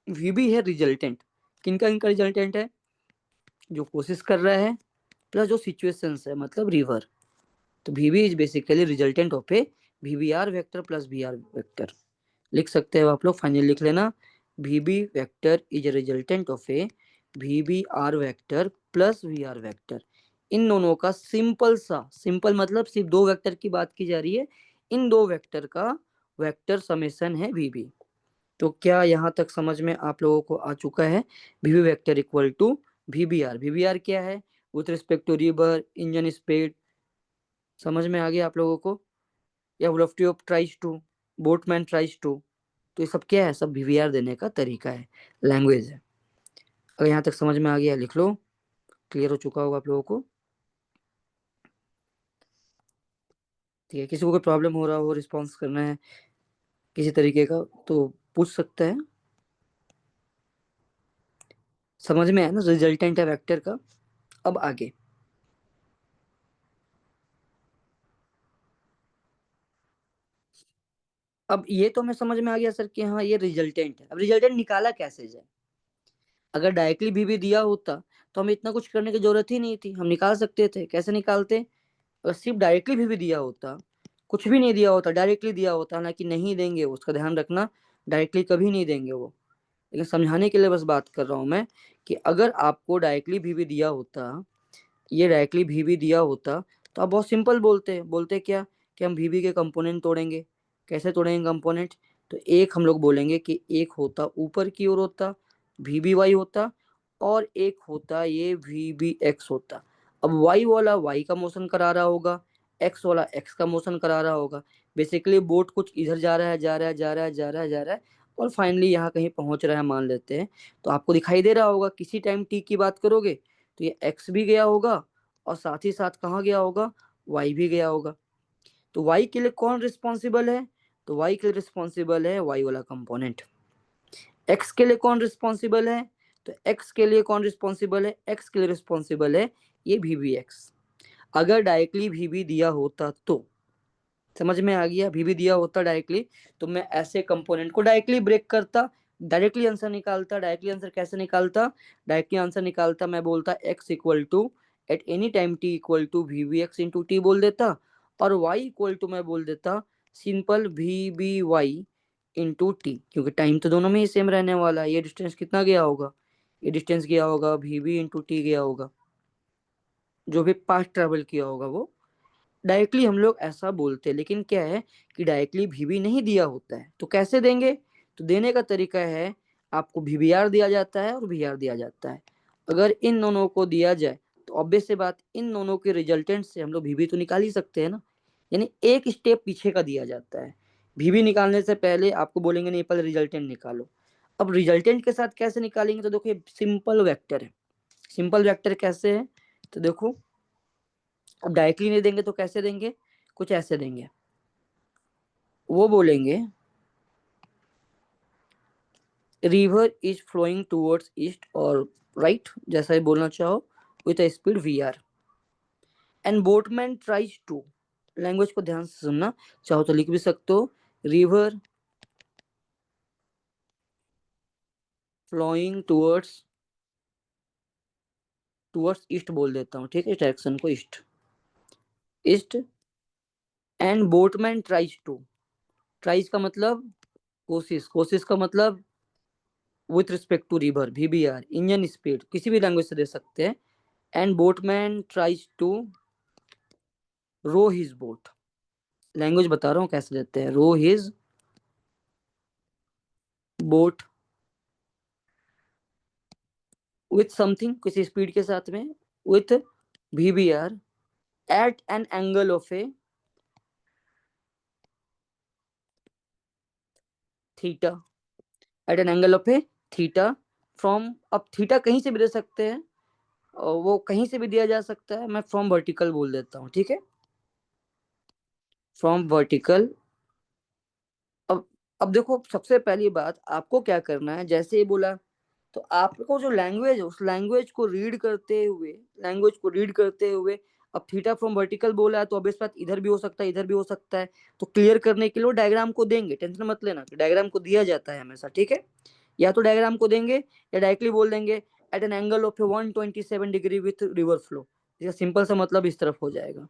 वी बी है रिजल्टेंट। किनका? इनका रिजल्टेंट है जो कोशिश कर रहा है प्लस जो सिचुएशंस है, मतलब रिवर। तो V B is basically resultant of A V B R vector plus V R vector. लिख सकते हो आप लोग, फाइनल लिख लेना, V B vector is a resultant of A V B R vector plus V R vector. इन दोनों का सिंपल सा, सिंपल मतलब सिर्फ दो वेक्टर की बात की जा रही है, इन दो वेक्टर का वेक्टर समेशन है वी बी। तो क्या यहाँ तक समझ में आप लोगों को आ चुका है? V B vector equal to V B R. V B R क्या है? With respect to river, engine speed. समझ में आ गया आप लोगों को? या velocity of tries to, boatman tries to. तो ये सब क्या है? सब वीवीआर देने का तरीका है, लैंग्वेज है। अगर यहाँ तक समझ में आ गया लिख लो, क्लियर हो चुका होगा आप लोगों को। ठीक है, किसी को कोई प्रॉब्लम हो रहा हो, रिस्पॉन्स करना है किसी तरीके का, तो पूछ सकता है। समझ में आया ना रिजल्टेंट है वेक्टर का? अब आगे, अब ये तो हमें समझ में आ गया सर कि हाँ ये रिजल्टेंट है। अब रिजल्टेंट निकाला कैसे जाए? अगर डायरेक्टली भी दिया होता तो हमें इतना कुछ करने की जरूरत ही नहीं थी, हम निकाल सकते थे। कैसे निकालते? अगर सिर्फ डायरेक्टली भी दिया होता, कुछ भी नहीं दिया होता, डायरेक्टली दिया होता, हालांकि नहीं देंगे उसका ध्यान रखना, डायरेक्टली कभी नहीं देंगे वो, लेकिन समझाने के लिए बस बात कर रहा हूँ मैं, कि अगर आपको डायरेक्टली भी दिया होता, ये डायरेक्टली भी दिया होता, तो आप बहुत सिंपल बोलते, बोलते क्या? कि हम भी के कंपोनेंट तोड़ेंगे। कैसे तोड़ेंगे कंपोनेंट? तो एक हम लोग बोलेंगे कि एक होता ऊपर की ओर होता भी वाई होता, और एक होता ये भी एक्स होता। अब वाई वाला वाई का मोशन करा रहा होगा, एक्स वाला एक्स का मोशन करा रहा होगा। बेसिकली बोट कुछ इधर जा रहा है, जा रहा है, जा रहा है, जा रहा है, जा रहा है, और फाइनली यहाँ कहीं पहुंच रहा है मान लेते हैं। तो आपको दिखाई दे रहा होगा, किसी टाइम टी की बात करोगे तो ये एक्स भी गया होगा और साथ ही साथ कहाँ गया होगा? वाई भी गया होगा। तो y के लिए कौन रिस्पॉन्सिबल है? तो y के लिए रिस्पॉन्सिबल है y वाला कंपोनेंट। x के लिए कौन रिस्पॉन्सिबल है? तो x के लिए कौन रिस्पॉन्सिबल है? x के लिए रिस्पॉन्सिबल है ये vbx। अगर डायरेक्टली vb दिया होता तो, समझ में आ गया, vb दिया होता डायरेक्टली तो मैं ऐसे कंपोनेंट को डायरेक्टली ब्रेक करता, डायरेक्टली आंसर निकालता। डायरेक्टली आंसर कैसे निकालता? डायरेक्टली आंसर निकालता मैं बोलता x equal to at any time t equal to vbx into T बोल देता, और y इक्वल टू मैं बोल देता सिंपल vby इंटू टी, क्योंकि टाइम तो दोनों में ही सेम रहने वाला है। ये डिस्टेंस कितना गया होगा? ये डिस्टेंस गया होगा vb इंटू टी गया होगा, जो भी पास्ट ट्रेवल किया होगा वो। डायरेक्टली हम लोग ऐसा बोलते हैं, लेकिन क्या है कि डायरेक्टली vb नहीं दिया होता है, तो कैसे देंगे? तो देने का तरीका है, आपको vbr दिया जाता है और vr दिया जाता है। अगर इन दोनों को दिया जाए तो ऑब्वियस सी बात, इन दोनों के रिजल्टेंट से हम लोग vb तो निकाल ही सकते हैं ना, यानी एक स्टेप पीछे का दिया जाता है। vb निकालने से पहले आपको बोलेंगे नहीं पहले रिजल्टेंट निकालो। अब रिजल्टेंट के साथ कैसे निकालेंगे? तो देखो ये सिंपल वेक्टर है। सिंपल वेक्टर कैसे है? तो देखो, अब डायरेक्टली नहीं देंगे तो कैसे देंगे? कुछ ऐसे देंगे, वो बोलेंगे river is flowing towards east और राइट, जैसा ही बोलना चाहो, with a speed V R, and boatman tries to, language को ध्यान से सुनना, चाहो तो लिख भी सकते हो, river flowing towards, towards east बोल देता हूँ, ठीक है, डायरेक्शन को east, east, and boatman tries to, tries का मतलब कोशिश, कोशिश का मतलब with respect to river VBR, engine speed, किसी भी लैंग्वेज से दे सकते हैं, and boatman tries to row his boat, language बता रहा हूँ कैसे देते हैं, row his boat with something, किसी स्पीड के साथ में, with VBR eight an angle of a theta, at an angle of a theta from, अब थीटा कहीं से भी दे सकते हैं, और वो कहीं से भी दिया जा सकता है, मैं फ्रॉम वर्टिकल बोल देता हूँ, ठीक है, फ्रॉम वर्टिकल। अब अब देखो, सबसे पहली बात आपको क्या करना है, जैसे ही बोला तो आपको जो लैंग्वेज है उस लैंग्वेज को रीड करते हुए, लैंग्वेज को रीड करते हुए, अब थीटा फ्रॉम वर्टिकल बोला है तो ऑब्वियस बात इधर भी हो सकता है इधर भी हो सकता है, तो क्लियर करने के लिए डायग्राम को देंगे, टेंशन मत लेना, डायग्राम को दिया जाता है हमेशा, ठीक है, या तो डायग्राम को देंगे या डायरेक्टली बोल देंगे at an angle of 127 degree with river flow, इसका सिंपल सा मतलब इस तरफ हो जाएगा।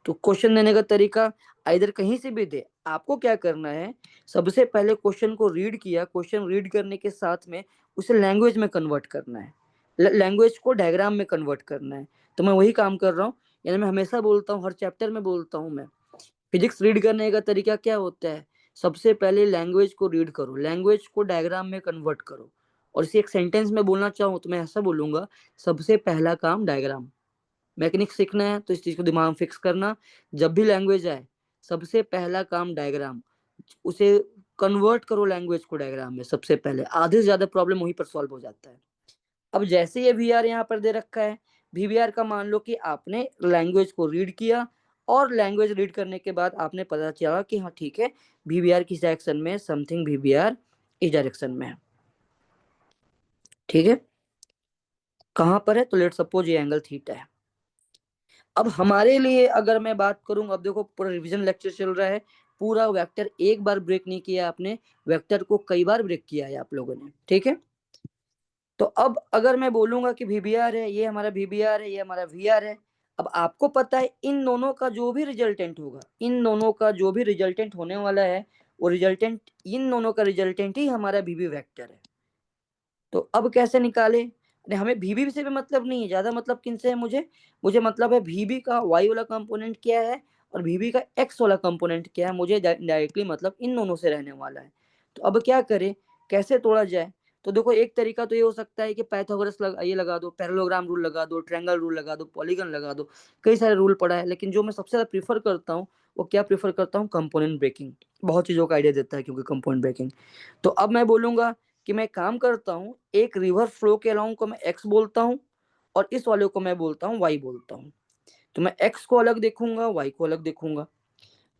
तो क्वेश्चन देने का तरीका इधर कहीं से भी दे, आपको क्या करना है, सबसे पहले क्वेश्चन को रीड किया, क्वेश्चन रीड करने के साथ में उसे लैंग्वेज में कन्वर्ट करना है, लैंग्वेज को डायग्राम में कन्वर्ट करना है। तो मैं वही काम कर रहा हूँ, यानी मैं हमेशा बोलता हूँ, हर चैप्टर में बोलता हूँ मैं, फिजिक्स रीड करने का तरीका क्या होता है, सबसे पहले लैंग्वेज को रीड करो, लैंग्वेज को डायग्राम में कन्वर्ट करो, और इसे एक सेंटेंस में बोलना चाहूँ तो मैं ऐसा बोलूंगा, सबसे पहला काम डायग्राम। मैकेनिक्स सीखना है तो इस चीज को दिमाग में फिक्स करना, जब भी लैंग्वेज आए सबसे पहला काम डायग्राम, उसे कन्वर्ट करो लैंग्वेज को डायग्राम में, सबसे पहले आधे से ज्यादा प्रॉब्लम वहीं पर सॉल्व हो जाता है। अब जैसे ये वी आर यहाँ पर दे रखा है, वीवीआर का मान लो कि आपने लैंग्वेज को रीड किया, और लैंग्वेज रीड करने के बाद आपने पता चला कि हाँ ठीक है, वीवीआर किस डायरेक्शन में, समथिंग वीवीआर इस डायरेक्शन में है, ठीक है, कहाँ पर है, तो लेट सपोज ये एंगल थीटा है। अब हमारे लिए अगर मैं बात करूं, अब देखो पूरा रिवीजन लेक्चर चल रहा है, पूरा वेक्टर एक बार ब्रेक नहीं किया आपने, वेक्टर को कई बार ब्रेक किया है आप लोगों ने, ठीक है। तो अब अगर मैं बोलूंगा कि वीबीआर है, ये हमारा वीबीआर है, ये हमारा वीआर है, अब आपको पता है इन दोनों का जो भी रिजल्टेंट होगा, इन दोनों का जो भी रिजल्टेंट होने वाला है, वो रिजल्टेंट, इन दोनों का रिजल्टेंट ही हमारा वीबी वेक्टर है। तो अब कैसे निकाले, नहीं हमें vb से भी मतलब नहीं है, ज्यादा मतलब किन से है मुझे, मुझे मतलब है vb का y वाला कंपोनेंट क्या है और vb का x वाला कंपोनेंट क्या है, मुझे डायरेक्टली मतलब इन दोनों से रहने वाला है। तो अब क्या करें, कैसे तोड़ा जाए, तो देखो एक तरीका तो ये हो सकता है कि पाइथागोरस ये लगा दो, पैरेललोग्राम रूल लगा दो, ट्रायंगल रूल लगा दो, पॉलीगन लगा दो, कई सारे रूल पड़ा है, लेकिन जो मैं सबसे ज्यादा प्रीफर करता हूँ वो क्या प्रीफर करता हूँ, कंपोनेंट ब्रेकिंग, बहुत चीजों का आइडिया देता है क्योंकि कंपोनेंट ब्रेकिंग। तो अब मैं बोलूंगा कि मैं काम करता हूँ, एक रिवर फ्लो के अलाउंग को मैं x बोलता हूँ, और इस वाले को मैं बोलता हूँ y बोलता हूँ। तो मैं x को अलग देखूंगा, y को अलग देखूंगा।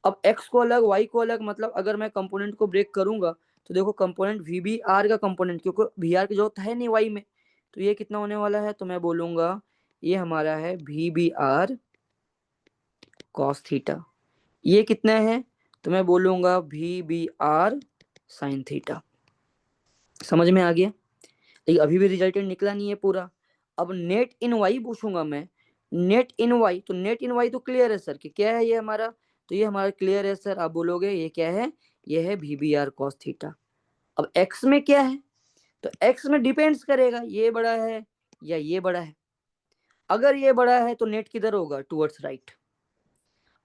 अब x को अलग y को अलग, मतलब अगर मैं कंपोनेंट को ब्रेक करूंगा तो देखो कंपोनेंट वी बी आर का कंपोनेंट, क्योंकि वी आर की जरूरत है नहीं y में, तो ये कितना होने वाला है, तो मैं बोलूंगा ये हमारा है V B R cos theta. ये कितना है, तो मैं बोलूंगा V B R sine theta. समझ में आ गया? लेकिन अभी भी रिजल्टेंट निकला नहीं है पूरा। अब नेट इन वाई पूछूंगा मैं, नेट इन वाई, तो नेट इन वाई तो क्लियर है सर कि क्या है ये हमारा, तो ये हमारा क्लियर है सर। आप बोलोगे ये क्या है, ये है V B R cos theta. अब एक्स में क्या है, तो एक्स में डिपेंड्स करेगा ये बड़ा है या ये बड़ा है। अगर ये बड़ा है तो नेट किधर होगा, टुवर्ड्स राइट।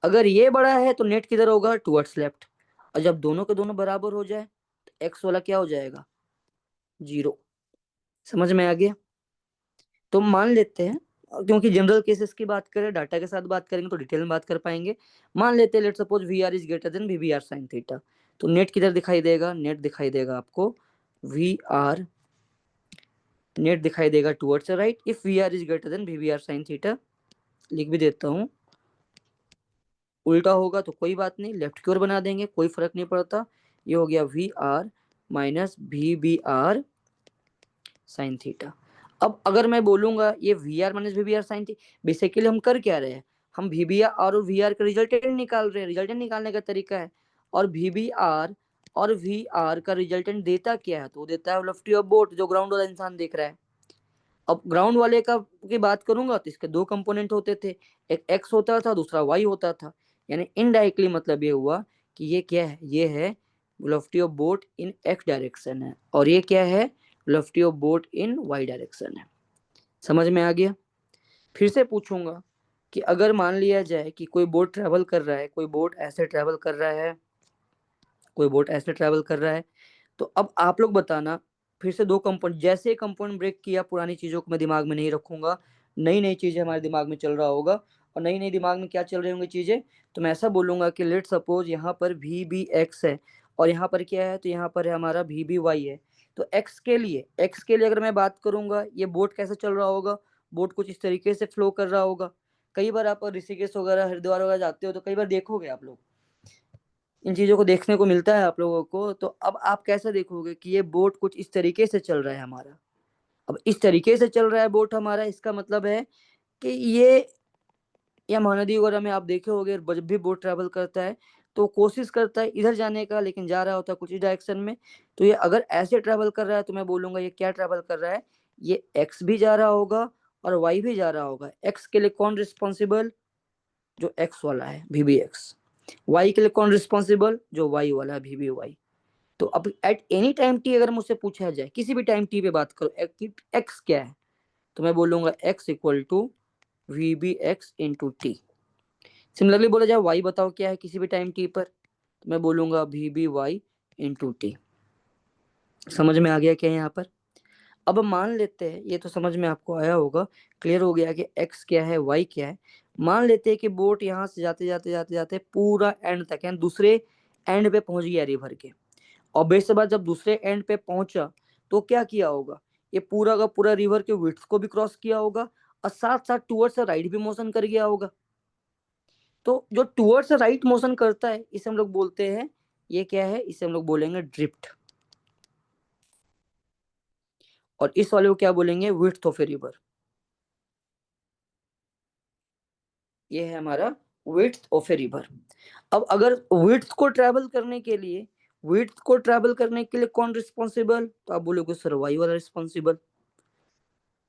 अगर ये बड़ा है तो नेट किधर होगा, टुवर्ड्स लेफ्ट। और जब दोनों के दोनों बराबर हो जाए तो एक्स वाला क्या हो जाएगा, 0। समझ में आ गया? तो मान लेते हैं, क्योंकि जनरल केसेस की बात करें, डाटा के साथ बात करेंगे तो डिटेल में बात कर पाएंगे। मान लेते हैं let suppose V R is greater than V B R sine theta, तो नेट किधर दिखाई देगा, नेट दिखाई देगा आपको वी आर, नेट दिखाई देगा towards right if V R is greater than V B R sine theta. लिख भी देता हूँ, उल्टा होगा तो कोई बात नहीं, लेफ्ट की ओर बना देंगे, कोई फर्क नहीं पड़ता। ये हो गया V R minus V B R sine theta. अब अगर मैं बोलूंगा ये V R minus V B R sine थी, बेसिकली हम कर क्या रहे हैं, हम वी बी आर और वी आर का रिजल्टेंट निकाल रहे हैं। रिजल्टेंट निकालने का तरीका है, और वी बी आर और वी आर का रिजल्टेंट देता क्या है, तो देता है वेलोसिटी ऑफ बोट, जो ग्राउंड वाला इंसान देख रहा है। अब ग्राउंड वाले का की बात करूंगा तो इसके दो कंपोनेंट होते थे, एक एक्स होता था, दूसरा वाई होता था। यानी इनडायरेक्टली मतलब ये हुआ कि ये क्या है, ये है velocity of boat in X direction है, और ये क्या है, velocity of boat in Y direction है। समझ में आ गया? फिर से पूछूंगा कि अगर मान लिया जाए कि कोई बोट ट्रैवल कर रहा है, कोई बोट ऐसे ट्रैवल कर रहा है, कोई बोट ऐसे ट्रैवल कर रहा है, तो अब आप लोग बताना, फिर से दो कंपोनेंट, जैसे कंपोनेंट ब्रेक किया पुरानी चीजों को मैं दिमाग में नहीं रखूंगा, नई नई चीजें हमारे दिमाग में चल रहा होगा। और नई नई दिमाग में क्या चल रही होंगी चीजें, तो मैं ऐसा बोलूंगा कि लेट सपोज यहाँ पर वी बी एक्स है, और यहाँ पर क्या है, तो यहाँ पर है हमारा वी बी वाई है। तो एक्स के लिए अगर मैं बात करूंगा, ये बोट कैसे चल रहा होगा, बोट कुछ इस तरीके से फ्लो कर रहा होगा। कई बार आप ऋषिकेश वगैरह हरिद्वार वगैरह जाते हो तो कई बार देखोगे आप लोग, इन चीजों को देखने को मिलता है आप लोगों को। तो अब आप कैसे देखोगे कि ये बोट कुछ इस तरीके से चल रहा है हमारा। अब इस तरीके से चल रहा है बोट हमारा, इसका मतलब है कि ये, या महानदी वगैरह में आप देखे होंगे जब भी बोट ट्रैवल करता है तो कोशिश करता है इधर जाने का, लेकिन जा रहा होता है कुछ इस डायरेक्शन में। तो ये अगर ऐसे ट्रैवल कर रहा है तो मैं बोलूंगा ये क्या ट्रैवल कर रहा है, ये एक्स भी जा रहा होगा और वाई भी जा रहा होगा। एक्स के लिए कौन रिस्पॉन्सिबल, जो एक्स वाला है वी बी एक्स। वाई के लिए कौन रिस्पॉन्सिबल, जो वाई वाला है वी बी वाई। तो अब एट एनी टाइम टी अगर मुझसे पूछा जाए, किसी भी टाइम टी पे बात करो, एक्स क्या है, तो मैं बोलूंगा X equal to V B X into T. Similarly बोला जाए वाई बताओ क्या है किसी भी टाइम टी पर, तो मैं बोलूंगा V B Y into T. समझ में आ गया क्या यहाँ पर? अब मान लेते हैं, ये तो समझ में आपको आया होगा, क्लियर हो गया कि एक्स क्या है वाई क्या है। मान लेते हैं कि बोट यहाँ से जाते जाते जाते जाते पूरा एंड तक, यानी दूसरे एंड पे पहुंच गया रिवर के। और बेस बाद जब दूसरे एंड पे पहुंचा तो क्या किया होगा, ये पूरा का पूरा रिवर के विड्थ को भी क्रॉस किया होगा, और साथ साथ टूवर्ड्स राइट भी मोशन कर गया होगा। तो जो टूवर्ड्स राइट मोशन करता है इसे हम लोग बोलते हैं, ये क्या है, इसे हम लोग बोलेंगे ड्रिफ्ट। और इस वाले को क्या बोलेंगे, विड्थ ऑफ ए रिवर। ये है हमारा विड्थ ऑफ ए रिवर। अब अगर विड्थ को ट्रैवल करने के लिए कौन रिस्पॉन्सिबल, तो आप बोलोगे सर वाई वाला रिस्पॉन्सिबल।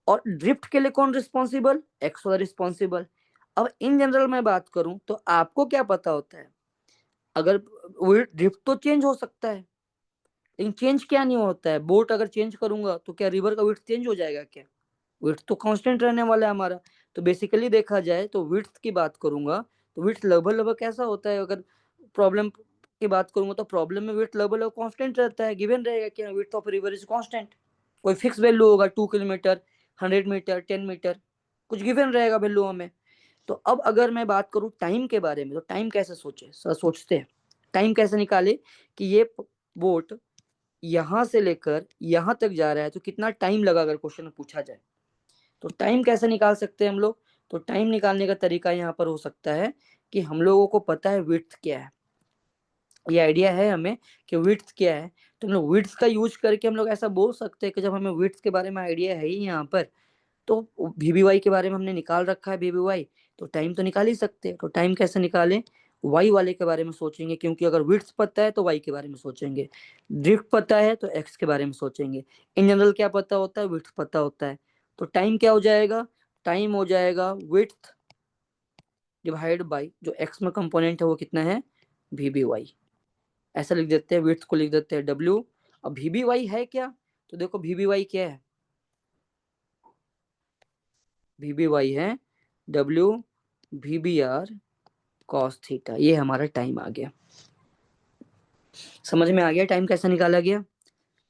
और ड्रिफ्ट के लिए कौन रिस्पॉन्सिबल, एक्स वाला रिस्पॉन्सिबल। अब इन जनरल मैं बात करूं तो आपको क्या पता होता है, अगर ड्रिफ्ट तो चेंज हो सकता है, लेकिन चेंज क्या नहीं होता है, बोट अगर चेंज करूंगा तो क्या रिवर का विड्थ चेंज हो जाएगा क्या, विड्थ तो कांस्टेंट रहने वाला है हमारा। तो बेसिकली देखा जाए तो विड्थ की बात करूंगा तो विड्थ लगभग लगभग कैसा होता है, अगर प्रॉब्लम की बात करूंगा तो प्रॉब्लम में विड्थ लगभग लगभग कांस्टेंट रहता है, गिवन रहेगा कि width of river is constant. कोई फिक्स वैल्यू होगा, 2 किलोमीटर, 100 मीटर, 10 मीटर, कुछ गिवन रहेगा वैल्यू हमें। तो अब अगर मैं बात करूं टाइम के बारे में, तो टाइम कैसे सोचते हैं, टाइम कैसे निकाले कि ये बोट यहां से लेकर यहां तक जा रहा है तो कितना टाइम लगा, अगर क्वेश्चन में पूछा जाए तो टाइम कैसे निकाल सकते हैं हम लोग। तो टाइम निकालने का तरीका यहाँ पर हो सकता है कि हम लोगों को पता है विड्थ क्या है, ये आइडिया है हमें कि विड्थ क्या है, तो हम लोग विड्थ का यूज करके हम लोग ऐसा बोल सकते हैं कि जब हमें विड्थ के बारे में आइडिया है ही यहाँ पर, तो वीबीवाई के बारे में हमने निकाल रखा है वीबीवाई, तो टाइम तो निकाल ही सकते हैं। तो टाइम कैसे निकालें, वाई वाले के बारे में सोचेंगे, क्योंकि अगर विड्थ पता है तो वाई के बारे में सोचेंगे, ड्रिफ्ट पता है तो एक्स के बारे में सोचेंगे। इन जनरल क्या पता होता है, विड्थ पता होता है। तो टाइम क्या हो जाएगा, टाइम हो जाएगा विड्थ डिवाइड बाई जो एक्स में कंपोनेंट है वो कितना है, वीबीवाई। ऐसा लिख देते हैं, विड्थ को लिख देते हैं डब्ल्यू। अब वीबीवाई है क्या, तो देखो वीबीवाई क्या है, वीबीवाई है डब्ल्यू वीबीआर कॉस थीटा। ये हमारा टाइम आ गया, समझ में आ गया टाइम कैसे निकाला गया,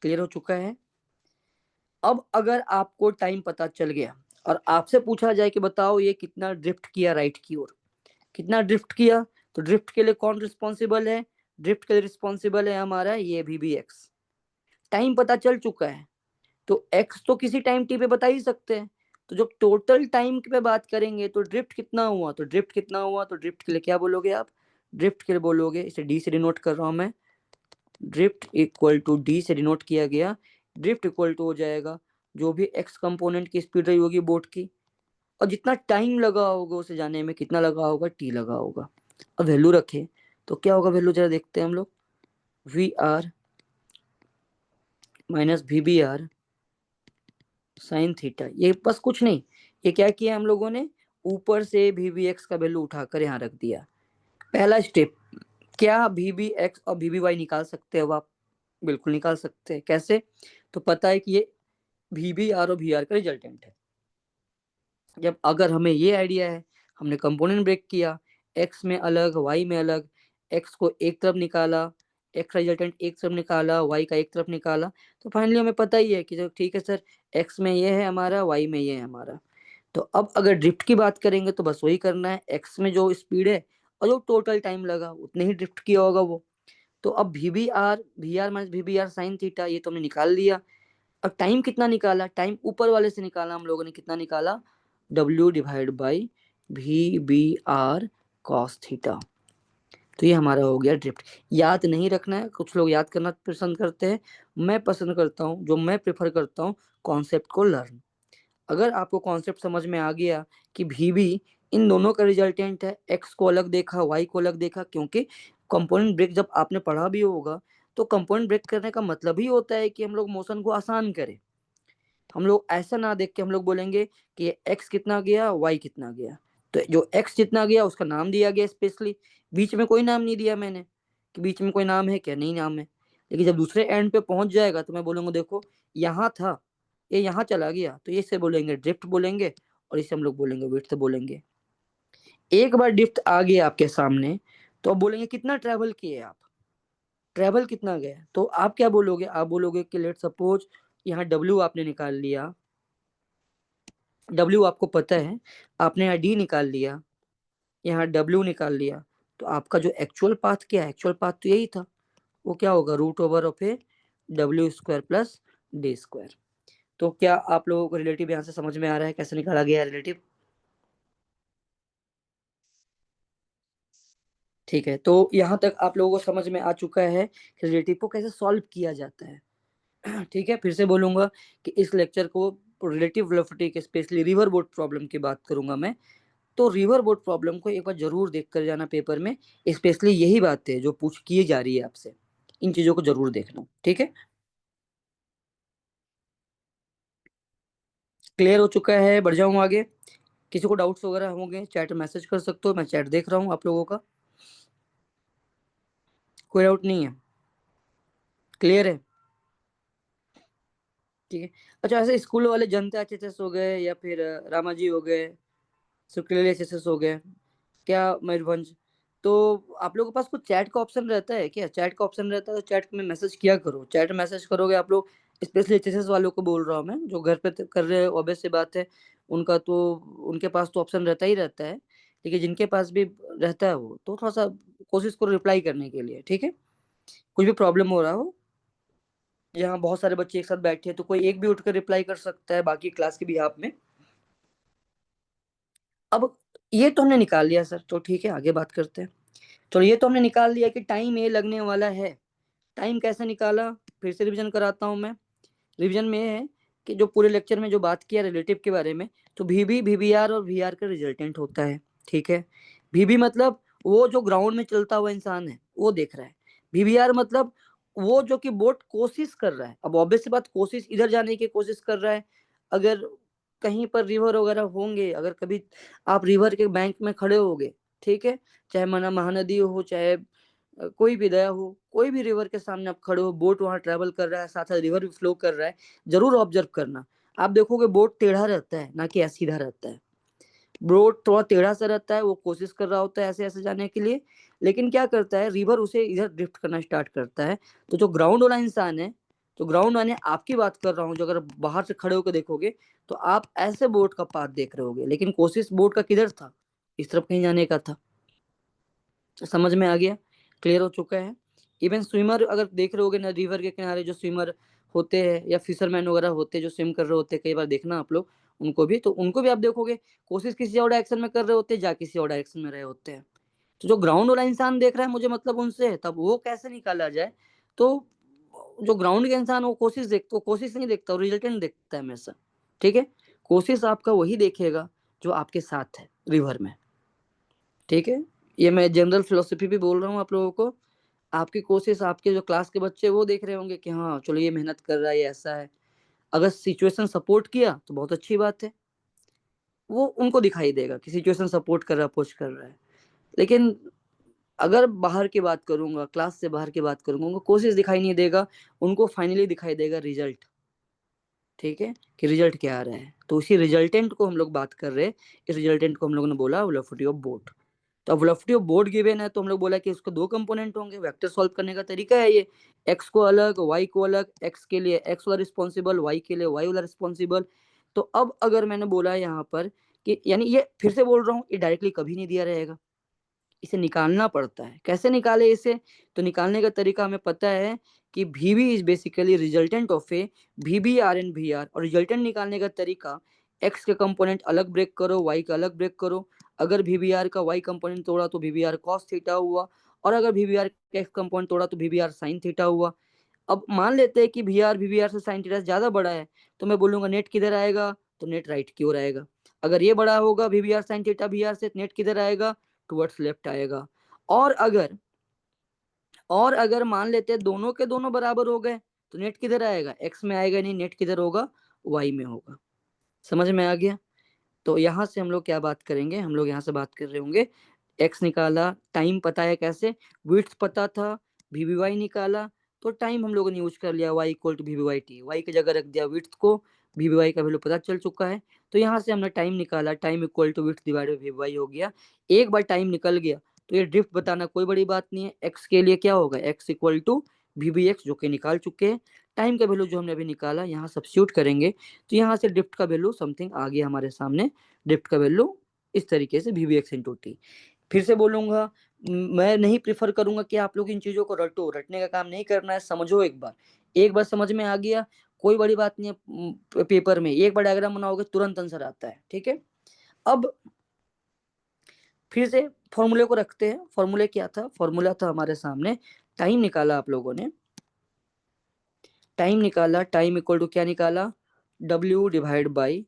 क्लियर हो चुका है। अब अगर आपको टाइम पता चल गया और आपसे पूछा जाए कि बताओ ये कितना ड्रिफ्ट किया राइट की ओर, कितना ड्रिफ्ट किया, तो ड्रिफ्ट के लिए कौन रिस्पॉन्सिबल है, ड्रिफ्ट के लिए रिस्पॉन्सिबल है हमारा ये भी एक्स। टाइम पता चल चुका है, तो एक्स तो किसी टाइम टी पे बता ही सकते हैं। तो जब टोटल टाइम पे बात करेंगे तो ड्रिफ्ट कितना हुआ, तो ड्रिफ्ट कितना हुआ, तो ड्रिफ्ट के लिए क्या बोलोगे आप, ड्रिफ्ट के लिए बोलोगे, इसे डी से डिनोट कर रहा हूं मैं, ड्रिफ्ट इक्वल टू डी से डिनोट किया गया, ड्रिफ्ट इक्वल टू हो जाएगा जो भी एक्स कंपोनेंट की स्पीड रही होगी बोट की, और जितना टाइम लगा होगा उसे जाने में, कितना लगा होगा, टी लगा होगा। अब वैल्यू रखे तो क्या होगा, वैल्यू जरा देखते हैं हम लोग, V R minus V B R sine theta. ये बस कुछ नहीं, ये क्या किया हम लोगों ने, ऊपर से वी बी एक्स का वैल्यू उठाकर यहाँ रख दिया। पहला स्टेप, क्या वी बी एक्स और वी बी वाई निकाल सकते हो आप, बिल्कुल निकाल सकते हैं। कैसे, तो पता है कि ये वी बी आर और वी आर का रिजल्टेंट है। जब अगर हमें ये आइडिया है, हमने कंपोनेंट ब्रेक किया, एक्स में अलग वाई में अलग, एक्स को एक तरफ निकाला, एक्स का रिजल्टेंट एक तरफ निकाला, वाई का एक तरफ निकाला, तो फाइनली हमें पता ही है कि जो ठीक है सर, एक्स में ये है हमारा, वाई में ये है हमारा। तो अब अगर ड्रिफ्ट की बात करेंगे तो बस वही करना है, एक्स में जो स्पीड है और जो टोटल टाइम लगा उतने ही ड्रिफ्ट किया होगा वो। तो अब V R minus V B R sine theta ये तो हमने निकाल लिया। अब टाइम कितना निकाला, टाइम ऊपर वाले से निकाला हम लोगों ने, कितना निकाला, W divide by V B R cos theta. तो ये हमारा हो गया ड्रिफ्ट। याद नहीं रखना है, कुछ लोग याद करना पसंद करते हैं, मैं पसंद करता हूँ, जो मैं प्रेफर करता हूँ, कॉन्सेप्ट को लर्न। अगर आपको कॉन्सेप्ट समझ में आ गया कि भी इन दोनों का रिजल्टेंट है, एक्स को अलग देखा, वाई को अलग देखा, क्योंकि कंपोनेंट ब्रेक जब आपने पढ़ा भी होगा, तो कंपोनेंट ब्रेक करने का मतलब ही होता है कि हम लोग मोशन को आसान करें। हम लोग ऐसा ना देख के हम लोग बोलेंगे कि एक्स कितना गया, वाई कितना गया, तो जो एक्स जितना गया उसका नाम दिया गया स्पेशली, बीच में कोई नाम नहीं दिया मैंने कि बीच में कोई नाम है क्या, नहीं नाम है। लेकिन जब दूसरे एंड पे पहुंच जाएगा तो मैं बोलूंगा देखो यहाँ था, ये यहाँ चला गया, तो ये से बोलेंगे ड्रिफ्ट बोलेंगे, और इसे हम लोग बोलेंगे विड्थ बोलेंगे। एक बार ड्रिफ्ट आ गया आपके सामने, तो अब बोलेंगे कितना ट्रेवल किए आप, ट्रेवल कितना गया, तो आप क्या बोलोगे, आप बोलोगे कि लेट सपोज यहाँ डब्ल्यू आपने निकाल लिया, डब्ल्यू आपको पता है, आपने यहाँ डी निकाल लिया, यहाँ डब्ल्यू निकाल लिया, तो आपका जो एक्चुअल पाथ क्या है, एक्चुअल पाथ तो यही था, वो क्या होगा, root over of A W square plus D square. तो क्या आप लोगों को रिलेटिव यहाँ से समझ में आ रहा है कैसे निकाला गया है रिलेटिव, ठीक है। तो यहाँ तक आप लोगों को समझ में आ चुका है कि रिलेटिव को कैसे सॉल्व किया जाता है। ठीक है, फिर से बोलूंगा कि इस लेक्चर को रिलेटिव वेलोसिटी के स्पेशली रिवर बोट प्रॉब्लम की बात करूंगा मैं। तो रिवर बोट प्रॉब्लम को एक बार जरूर देख कर जाना पेपर में, स्पेशली यही बात है जो पूछ की जा रही है आपसे, इन चीजों को जरूर देखना, ठीक है। क्लियर हो चुका है, बढ़ जाऊँ आगे, किसी को डाउट्स वगैरह होंगे चैट में मैसेज कर सकते हो, मैं चैट देख रहा हूँ आप लोगों का, कोई डाउट नहीं है, क्लियर है, ठीक है। अच्छा, ऐसे स्कूल वाले जनता एचएसएस हो गए या फिर रामा जी हो गए, सुक्रेली एचएसएस हो गए, क्या मयूरभंज, तो आप लोगों के पास कुछ चैट का ऑप्शन रहता है क्या, चैट का ऑप्शन रहता है तो चैट में मैसेज किया करो, चैट मैसेज करोगे आप लोग, स्पेशली एचएसएस वालों को बोल रहा हूँ मैं, जो घर पे कर रहे हैं ऑब्वियस सी बात है, उनका तो, उनके पास तो ऑप्शन रहता ही रहता है, लेकिन जिनके पास भी रहता है वो तो थोड़ा सा कोशिश करो रिप्लाई करने के लिए, ठीक है। कुछ भी प्रॉब्लम हो रहा हो, यहाँ बहुत सारे बच्चे एक साथ बैठे हैं तो कोई एक भी उठकर रिप्लाई कर सकता है बाकी क्लास के बिहाफ में। अब ये तो हमने निकाल लिया सर, तो ठीक है आगे बात करते हैं। तो ये तो हमने निकाल लिया कि टाइम ए लगने वाला है। टाइम कैसे निकाला, फिर से रिवीजन कराता हूँ मैं। रिवीजन में ये है कि जो पूरे लेक्चर में जो बात किया रिलेटिव के बारे में, तो वीबी वीबीआर और वीआर का रिजल्टेंट होता है। ठीक है, वीबी मतलब वो जो ग्राउंड में चलता हुआ इंसान है वो देख रहा है। वीबीआर मतलब वो जो कि बोट कोशिश कर रहा है। अब ऑब्वियस सी बात, कोशिश इधर जाने की कोशिश कर रहा है। अगर कहीं पर रिवर वगैरह होंगे, अगर कभी आप रिवर के बैंक में खड़े होगे, ठीक है, चाहे मना महानदी हो, चाहे कोई भी दया हो, कोई भी रिवर के सामने आप खड़े हो, बोट वहां ट्रेवल कर रहा है, साथ साथ रिवर भी फ्लो कर रहा है, जरूर ऑब्जर्व करना। आप देखोगे बोट टेढ़ा रहता है, ना कि सीधा रहता है। बोट थोड़ा टेढ़ा सा रहता है, वो कोशिश कर रहा होता है ऐसे ऐसे जाने के लिए, लेकिन क्या करता है, रिवर उसे इधर ड्रिफ्ट करना स्टार्ट करता है। तो जो ग्राउंड वाला इंसान है, तो ग्राउंड वाले आपकी बात कर रहा हूँ, जो अगर बाहर से खड़े होकर देखोगे तो आप ऐसे बोट का पाथ देख रहे होगे, लेकिन कोशिश बोट का किधर था, इस तरफ कहीं जाने का था। समझ में आ गया, क्लियर हो चुका है। इवन स्विमर अगर देख रहे होगे ना, रिवर के किनारे जो स्विमर होते हैं या फिशरमैन वगैरह होते हैं जो स्विम कर रहे होते हैं, कई बार देखना आप लोग उनको भी, तो उनको भी आप देखोगे कोशिश किसी और डायरेक्शन में कर रहे होते हैं, जा किसी और डायरेक्शन में रहे होते हैं। तो जो ग्राउंड वाला इंसान देख रहा है मुझे मतलब उनसे है, तब वो कैसे निकाला जाए। तो जो ग्राउंड का इंसान वो कोशिश देखता, वो कोशिश नहीं देखता, वो रिजल्टेंट देखता है हमेशा। ठीक है, कोशिश आपका वही देखेगा जो आपके साथ है रिवर में। ठीक है, ये मैं जनरल फिलोसफी भी बोल रहा हूँ आप लोगों को। आपकी कोशिश आपके जो क्लास के बच्चे वो देख रहे होंगे कि हाँ चलो ये मेहनत कर रहा है, ये ऐसा है। अगर सिचुएशन सपोर्ट किया तो बहुत अच्छी बात है, वो उनको दिखाई देगा कि सिचुएशन सपोर्ट कर रहा है, पुश कर रहा है। लेकिन अगर बाहर की बात करूंगा, क्लास से बाहर की बात करूंगा, उनको कोशिश दिखाई नहीं देगा, उनको फाइनली दिखाई देगा रिजल्ट। ठीक है, कि रिजल्ट क्या आ रहा है, तो उसी रिजल्टेंट को हम लोग बात कर रहे हैं। इस रिजल्टेंट को हम लोगों ने बोला वेलोसिटी ऑफ बोट। तो अब वेलोसिटी ऑफ बोट गिवन है, तो हम लोग बोला कि उसके दो कंपोनेंट होंगे। वेक्टर सॉल्व करने का तरीका है ये, एक्स को अलग, वाई को अलग, एक्स के लिए एक्स वाला रिस्पॉन्सिबल, वाई के लिए वाई वाला रिस्पॉन्सिबल। तो अब अगर मैंने बोला है यहाँ पर कि, यानी ये फिर से बोल रहा हूँ, ये डायरेक्टली कभी नहीं दिया रहेगा, इसे निकालना पड़ता है। कैसे निकाले इसे, तो निकालने का तरीका हमें पता है कि V is basically resultant of A R and R. और रिजल्टेंट निकालने का तरीका, एक्स के कंपोनेंट अलग ब्रेक करो, वाई का अलग ब्रेक करो। अगर आर का वाई कंपोनेंट तोड़ा तो आर कॉस थीटा हुआ, और अगर आर का एक्स कंपोनेंट तोड़ा तो आर साइन थीटा हुआ। अब मान लेते हैं कि आर से साइन थीटा ज्यादा बड़ा है, तो मैं बोलूंगा नेट किधर आएगा, तो नेट राइट की ओर आएगा। अगर ये बड़ा होगा आर साइन थीटा आर से, नेट किधर आएगा, टुवर्ड्स लेफ्ट आएगा। और अगर और अगर मान लेते हैं दोनों के दोनों बराबर हो गए, तो नेट किधर आएगा, एक्स में आएगा नहीं, नेट किधर होगा, वाई में होगा। समझ में आ गया। तो यहां से हम लोग क्या बात करेंगे, हम लोग यहाँ से बात कर रहे होंगे, एक्स निकाला, टाइम पता है कैसे, विड्थ पता था, वीवीवाई निकाला, तो टाइम हम लोगों ने यूज कर लिया y equal to V V Y T, Y की जगह रख दिया विड्थ को, वीवीवाई का वैल्यू पता चल चुका है। तो यहाँ से हमने टाइम निकाला, time equal to width divided by V V Y हो गया। एक बार टाइम निकल गया तो ये ड्रिफ्ट बताना कोई बड़ी बात नहीं है। एक्स के लिए क्या होगा, X equal to V B X, जो कि निकाल चुके हैं। टाइम का वैल्यू जो हमने अभी निकाला यहाँ सब्स्टिट्यूट करेंगे, तो यहाँ से ड्रिफ्ट का वैल्यू समथिंग आ गया हमारे सामने। ड्रिफ्ट का वैल्यू इस तरीके से V B X into T. फिर से बोलूंगा, मैं नहीं प्रिफर करूंगा कि आप लोग इन चीजों को रटो, रटने का काम नहीं करना है, समझो एक बार। एक बार समझ में आ गया कोई बड़ी बात नहीं है, पेपर में एक बार डायग्राम बनाओगे तुरंत आंसर आता है। ठीक है, अब फिर से फॉर्मूले को रखते हैं। फॉर्मूले क्या था, फॉर्मूला था हमारे सामने, टाइम निकाला आप लोगों ने, टाइम निकाला, टाइम इक्वल टू क्या निकाला, W divide by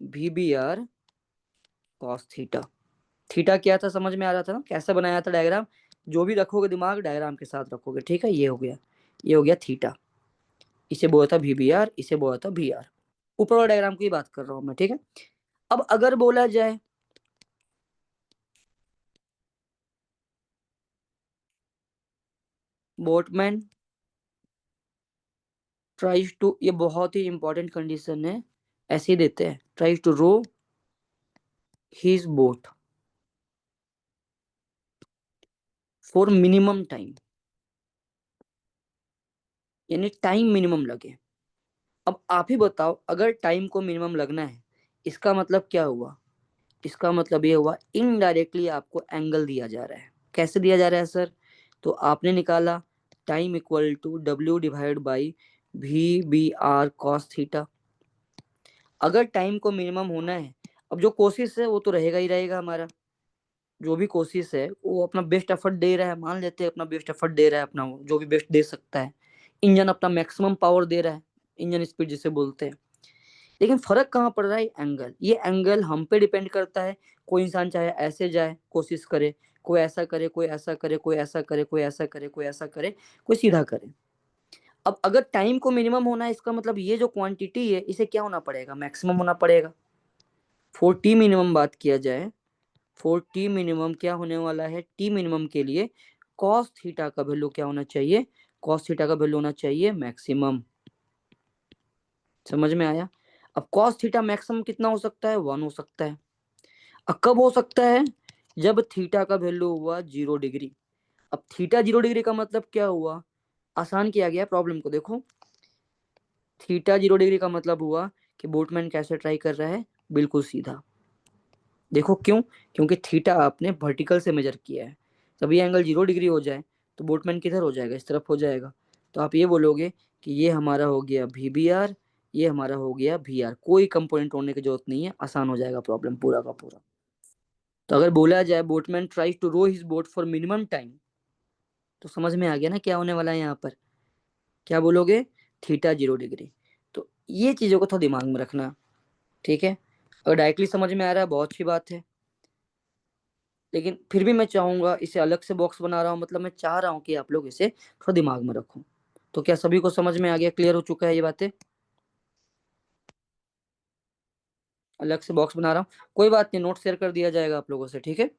V B R cos theta. Theta क्या था समझ में आ रहा था ना, कैसे बनाया था डायग्राम, जो भी रखोगे दिमाग डायग्राम के साथ रखोगे। ठीक है, ये हो गया, ये हो गया थीटा, इसे बोला था वी बी आर, इसे बोला था वी आर। ऊपर वाला डायग्राम की बात कर रहा हूं मैं। ठीक है, अब अगर बोला जाए बोटमैन ट्राइज टू, ये बहुत ही इंपॉर्टेंट कंडीशन है, ऐसे ही देते हैं, tries to row his boat for minimum time, यानी टाइम मिनिमम लगे। अब आप ही बताओ, अगर टाइम को मिनिमम लगना है, इसका मतलब क्या हुआ, इसका मतलब ये हुआ इनडायरेक्टली आपको एंगल दिया जा रहा है। कैसे दिया जा रहा है सर, तो आपने निकाला time equal to W divide by V B R cos theta. अगर टाइम को मिनिमम होना है, अब जो कोशिश है वो तो रहेगा ही रहेगा हमारा, जो भी कोशिश है वो अपना बेस्ट एफर्ट दे रहा है, मान लेते हैं अपना बेस्ट एफर्ट दे रहा है, अपना वो जो भी बेस्ट दे सकता है, इंजन अपना मैक्सिमम पावर दे रहा है, इंजन स्पीड जिसे बोलते हैं। लेकिन फर्क कहाँ पड़ रहा है? एंगल। ये एंगल हम पे डिपेंड करता है। कोई इंसान चाहे ऐसे जाए कोशिश करे, कोई ऐसा करे, कोई ऐसा करे, कोई ऐसा करे, कोई ऐसा करे, कोई ऐसा करे, कोई सीधा करे। अब अगर टाइम को मिनिमम होना है, इसका मतलब ये जो क्वांटिटी है इसे क्या होना पड़ेगा? मैक्सिमम होना पड़ेगा। फॉर टी मिनिमम बात किया जाए, फॉर टी मिनिमम क्या होने वाला है? टी मिनिमम के लिए कॉस थीटा का वैल्यू क्या होना चाहिए? कॉस थीटा का वैल्यू होना चाहिए मैक्सिमम। समझ में आया? अब कॉस थीटा मैक्सिमम कितना हो सकता है? 1 हो सकता है। अब कब हो सकता है? जब थीटा का वैल्यू हुआ 0 डिग्री। अब थीटा 0 डिग्री का मतलब क्या हुआ? आसान किया गया प्रॉब्लम को, देखो। थीटा 0 डिग्री का मतलब हुआ कि बोटमैन कैसे ट्राई कर रहा है? बिल्कुल सीधा। देखो क्यों? क्योंकि थीटा आपने वर्टिकल से मेजर किया है। तब ये एंगल 0 डिग्री हो जाए तो बोटमैन किधर हो जाएगा? इस तरफ हो जाएगा। तो आप ये बोलोगे कि ये हमारा हो गया VBR, ये हमारा हो गया VR। कोई कंपोनेंट होने की जरूरत नहीं है, आसान हो जाएगा प्रॉब्लम पूरा का पूरा। तो अगर बोला जाए boatman tries to row his boat for minimum time, तो समझ में आ गया ना क्या होने वाला है यहाँ पर? क्या बोलोगे? Theta 0 degree. तो ये चीजों को थोड़ा दिमाग में रखना, ठीक है? अगर डायरेक्टली समझ में आ रहा है बहुत अच्छी बात है, लेकिन फिर भी मैं चाहूंगा, इसे अलग से बॉक्स बना रहा हूँ, मतलब मैं चाह रहा हूँ कि आप लोग इसे थोड़ा दिमाग में रखो। तो क्या सभी को समझ में आ गया? क्लियर हो चुका है ये बातें? अलग से बॉक्स बना रहा हूँ, कोई बात नहीं, नोट शेयर कर दिया जाएगा आप लोगों से, ठीक है?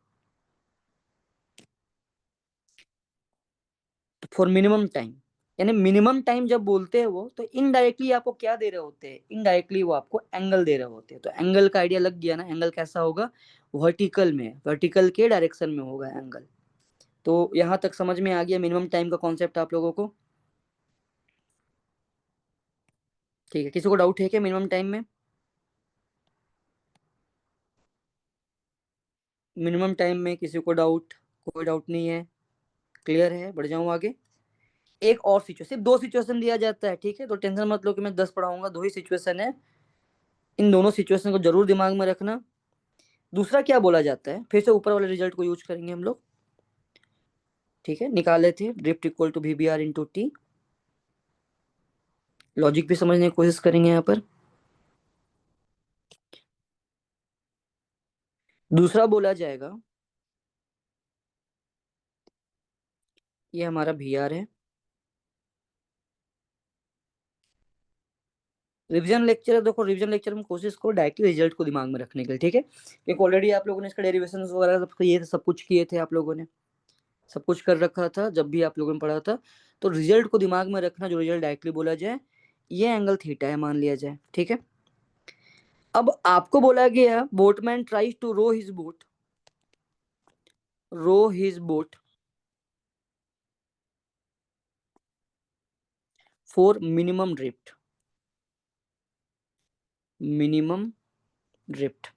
फॉर मिनिमम टाइम, यानी मिनिमम टाइम जब बोलते हैं वो, तो इनडायरेक्टली आपको क्या दे रहे होते हैं? इनडायरेक्टली वो आपको एंगल दे रहे होते हैं। तो एंगल का आइडिया लग गया ना? एंगल कैसा होगा? वर्टिकल में, वर्टिकल के डायरेक्शन में होगा एंगल। तो यहाँ तक समझ में आ गया मिनिमम टाइम का कॉन्सेप्ट आप लोगों को? ठीक है, किसी को डाउट है क्या मिनिमम टाइम में? मिनिमम टाइम में किसी को डाउट? कोई डाउट नहीं है, क्लियर है? बढ़ जाऊं आगे। एक और सिचुएशन, सिर्फ 2 सिचुएशन दिया जाता है, ठीक है? तो टेंशन मत लो कि मैं 10 पढ़ाऊंगा, 2 ही सिचुएशन है। इन दोनों सिचुएशन को जरूर दिमाग में रखना। दूसरा क्या बोला जाता है? फिर से ऊपर वाले रिजल्ट को यूज करेंगे हम लोग, ठीक है? निकाले थे drift equal to VBR into T. Logic भी समझने की कोशिश करेंगे यहाँ पर। दूसरा बोला जाएगा, ये हमारा VR है। रिवीजन लेक्चर है, देखो रिवीजन लेक्चर में कोशिश करो डायरेक्टली रिजल्ट को दिमाग में रखने के लिए, ठीक है? क्योंकि ऑलरेडी आप लोगों ने इसका डेरिवेशन वगैरह सब ये सब कुछ किए थे, आप लोगों ने सब कुछ कर रखा था जब भी आप लोगों ने पढ़ा था। तो रिजल्ट को दिमाग में रखना, जो रिजल्ट डायरेक्टली बोला जाए, ये एंगल थीटा है मान लिया जाए, ठीक है? अब आपको बोला गया boatman tries to row his boat, row his boat for minimum drift, minimum drift,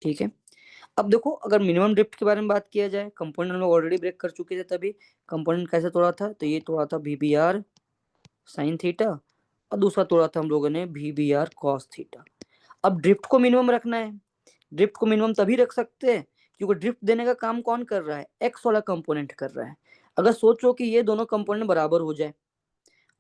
ठीक है? अब देखो, अगर मिनिमम ड्रिफ्ट के बारे में बात किया जाए, कंपोनेंट हम लोग ऑलरेडी ब्रेक कर चुके थे तभी। कंपोनेंट कैसे तोड़ा था? तो ये तोड़ा था VBR साइन थीटा, और दूसरा तोड़ा था हम लोगों ने VBR कॉस थीटा। अब ड्रिफ्ट को मिनिमम रखना है। ड्रिफ्ट को मिनिमम तभी रख सकते हैं क्योंकि ड्रिफ्ट देने का काम कौन कर रहा है? एक्स वाला कंपोनेंट कर रहा है। अगर सोचो कि ये दोनों कंपोनेंट बराबर हो जाए,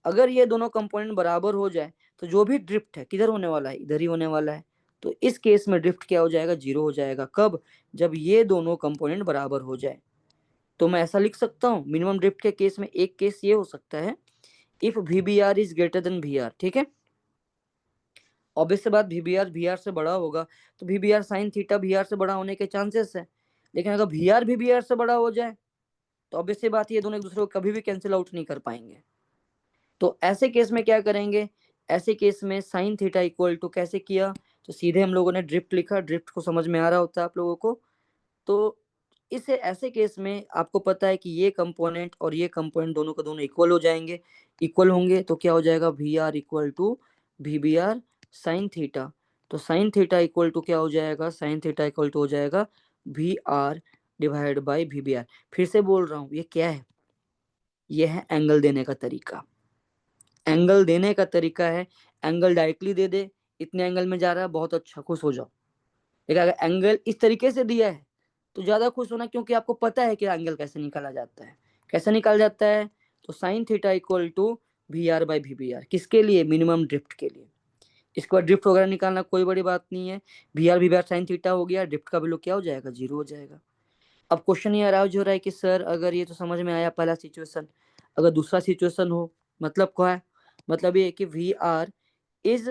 अगर ये दोनों कंपोनेंट बराबर हो जाए, तो जो भी ड्रिफ्ट है किधर होने वाला है? इधर ही होने वाला है। तो इस केस में ड्रिफ्ट क्या हो जाएगा? 0 हो जाएगा। कब? जब ये दोनों कंपोनेंट बराबर हो जाए। तो मैं ऐसा लिख सकता हूँ मिनिमम ड्रिफ्ट के केस में, एक केस ये हो सकता है, if VBR is greater then VR, ठीक है? ऑब्वियस सी बात, VBR VR से बड़ा होगा, तो VBR साइन थीटा VR से बड़ा होने के चांसेस है। लेकिन अगर VR भी VR से बड़ा हो जाए, तो ऑब्वियस सी बात, ये दोनों एक दूसरे को कभी भी कैंसिल आउट नहीं कर पाएंगे। तो ऐसे केस में क्या करेंगे? ऐसे केस में साइन थीटा इक्वल टू कैसे किया? तो सीधे हम लोगों ने ड्रिफ्ट लिखा। ड्रिफ्ट को समझ में आ रहा होता है आप लोगों को? तो इसे ऐसे केस में आपको पता है कि ये कंपोनेंट और ये कंपोनेंट दोनों का दोनों इक्वल हो जाएंगे। इक्वल होंगे तो क्या हो जाएगा? VR equal to VBR sine theta. तो साइन थीटा इक्वल टू क्या हो जाएगा? साइन थीटा इक्वल टू हो जाएगा VR डिवाइड बाई VBR। फिर से बोल रहा हूँ, ये क्या है? ये है एंगल देने का तरीका। एंगल देने का तरीका है। एंगल डायरेक्टली दे दे, इतने एंगल में जा रहा है, बहुत अच्छा, खुश हो जाओ। लेकिन अगर एंगल इस तरीके से दिया है तो ज्यादा खुश होना, क्योंकि आपको पता है कि एंगल कैसे निकाला जाता है। कैसे निकाला जाता है? तो sine theta equal to V R by V B R. किसके लिए? मिनिमम ड्रिफ्ट के लिए। इसके बाद ड्रिफ्ट वगैरह निकालना कोई बड़ी बात नहीं है। वी आर साइन थीटा हो गया, ड्रिफ्ट का वैल्यू क्या हो जाएगा? 0 हो जाएगा। अब क्वेश्चन ये अराउज हो रहा है कि सर अगर ये तो समझ में आया पहला सिचुएशन, अगर दूसरा सिचुएशन हो, मतलब क्या है? मतलब ये कि V R is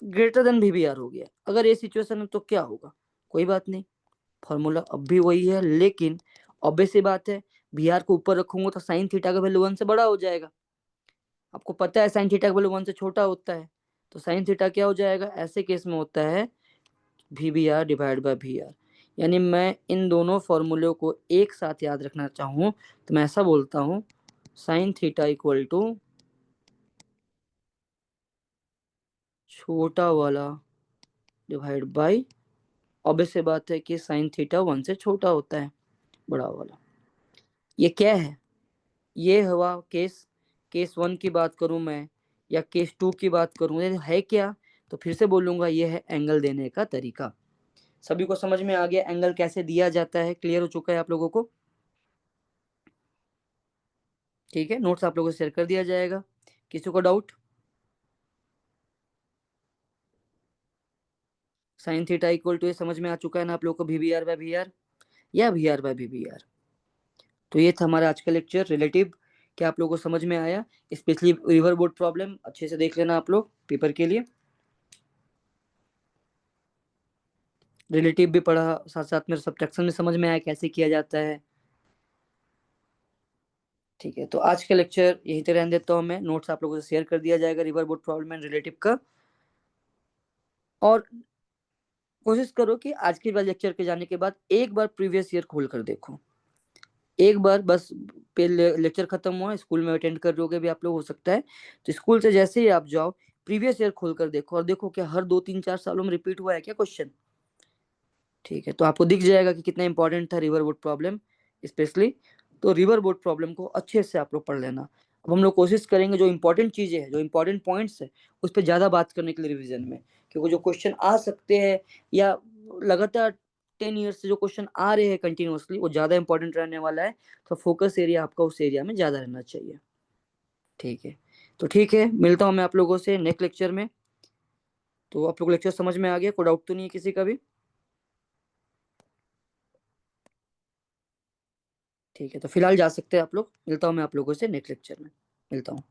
greater than V B R हो गया। अगर ये सिचुएशन है तो क्या होगा? कोई बात नहीं, फॉर्मूला अब भी वही है, लेकिन ऑब्वियस सी बात है वी आर को ऊपर रखूंगा तो साइन थीटा का वैल्यू 1 से बड़ा हो जाएगा। आपको पता है साइन थीटा का वैल्यू 1 से छोटा होता है, तो साइन थीटा क्या हो जाएगा? ऐसे केस में होता है V B R divide by V R. यानी मैं इन दोनों फॉर्मूलों को एक साथ याद रखना चाहूँ तो मैं ऐसा बोलता हूँ, साइन थीटा इक्वल टू छोटा वाला डिवाइड बाई, ऑब्वियस सी बात है कि साइन थीटा 1 से छोटा होता है, बड़ा वाला। ये क्या है? ये हुआ केस केस 1 की बात करूं मैं या केस 2 की बात करूं, ये है क्या? तो फिर से बोलूंगा, ये है एंगल देने का तरीका। सभी को समझ में आ गया एंगल कैसे दिया जाता है? क्लियर हो चुका है आप लोगों को? ठीक है, नोट्स आप लोगों को शेयर कर दिया जाएगा। किसी को doubt? Sine theta equal to ये समझ में आ चुका है ना आप लोगों को? V B R by V R या V R by V B R. तो ये था हमारा आज का लेक्चर रिलेटिव। क्या आप लोगों को समझ में आया? स्पेशली रिवर बोर्ड प्रॉब्लम अच्छे से देख लेना आप लोग पेपर के लिए। रिलेटिव भी पढ़ा, साथ साथ में सब्ट्रैक्शन में समझ में आया कैसे किया जाता है। ठीक है, तो आज का लेक्चर यहीं तक रहने देता हूँ मैं। नोट्स आप लोगों से शेयर कर दिया जाएगा river board problem and relative का। और कोशिश करो कि आज के बाद लेक्चर के जाने के बाद एक बार प्रीवियस ईयर खोल कर देखो, एक बार बस। लेक्चर खत्म हुआ, स्कूल में अटेंड कर रहे भी आप लोग, हो सकता है तो स्कूल से जैसे ही आप जाओ प्रीवियस ईयर खोल कर देखो और देखो क्या हर 2 3 4 सालों में रिपीट हुआ है क्या क्वेश्चन। ठीक है, तो आपको दिख जाएगा कि कितना इंपॉर्टेंट था रिवर बोर्ड प्रॉब्लम स्पेशली। तो रिवर बोर्ड प्रॉब्लम को अच्छे से आप लोग पढ़ लेना। अब हम लोग कोशिश करेंगे जो इंपॉर्टेंट चीजें हैं, जो इंपॉर्टेंट पॉइंट्स है, उस पर ज्यादा बात करने के लिए रिवीजन में, क्योंकि जो क्वेश्चन आ सकते हैं या लगातार 10 ईयर्स से जो क्वेश्चन आ रहे हैं कंटिन्यूअसली, वो ज्यादा इंपॉर्टेंट रहने वाला है। तो फोकस एरिया आपका उस एरिया में ज्यादा रहना चाहिए। ठीक है, तो ठीक है, मिलता हूँ मैं आप लोगों से नेक्स्ट लेक्चर में। तो आप लोग लेक्चर समझ में आ गया? कोई डाउट तो नहीं है किसी का भी? ठीक है, तो फिलहाल जा सकते हैं आप लोग। मिलता हूँ मैं आप लोगों से नेक्स्ट लेक्चर में। मिलता हूँ।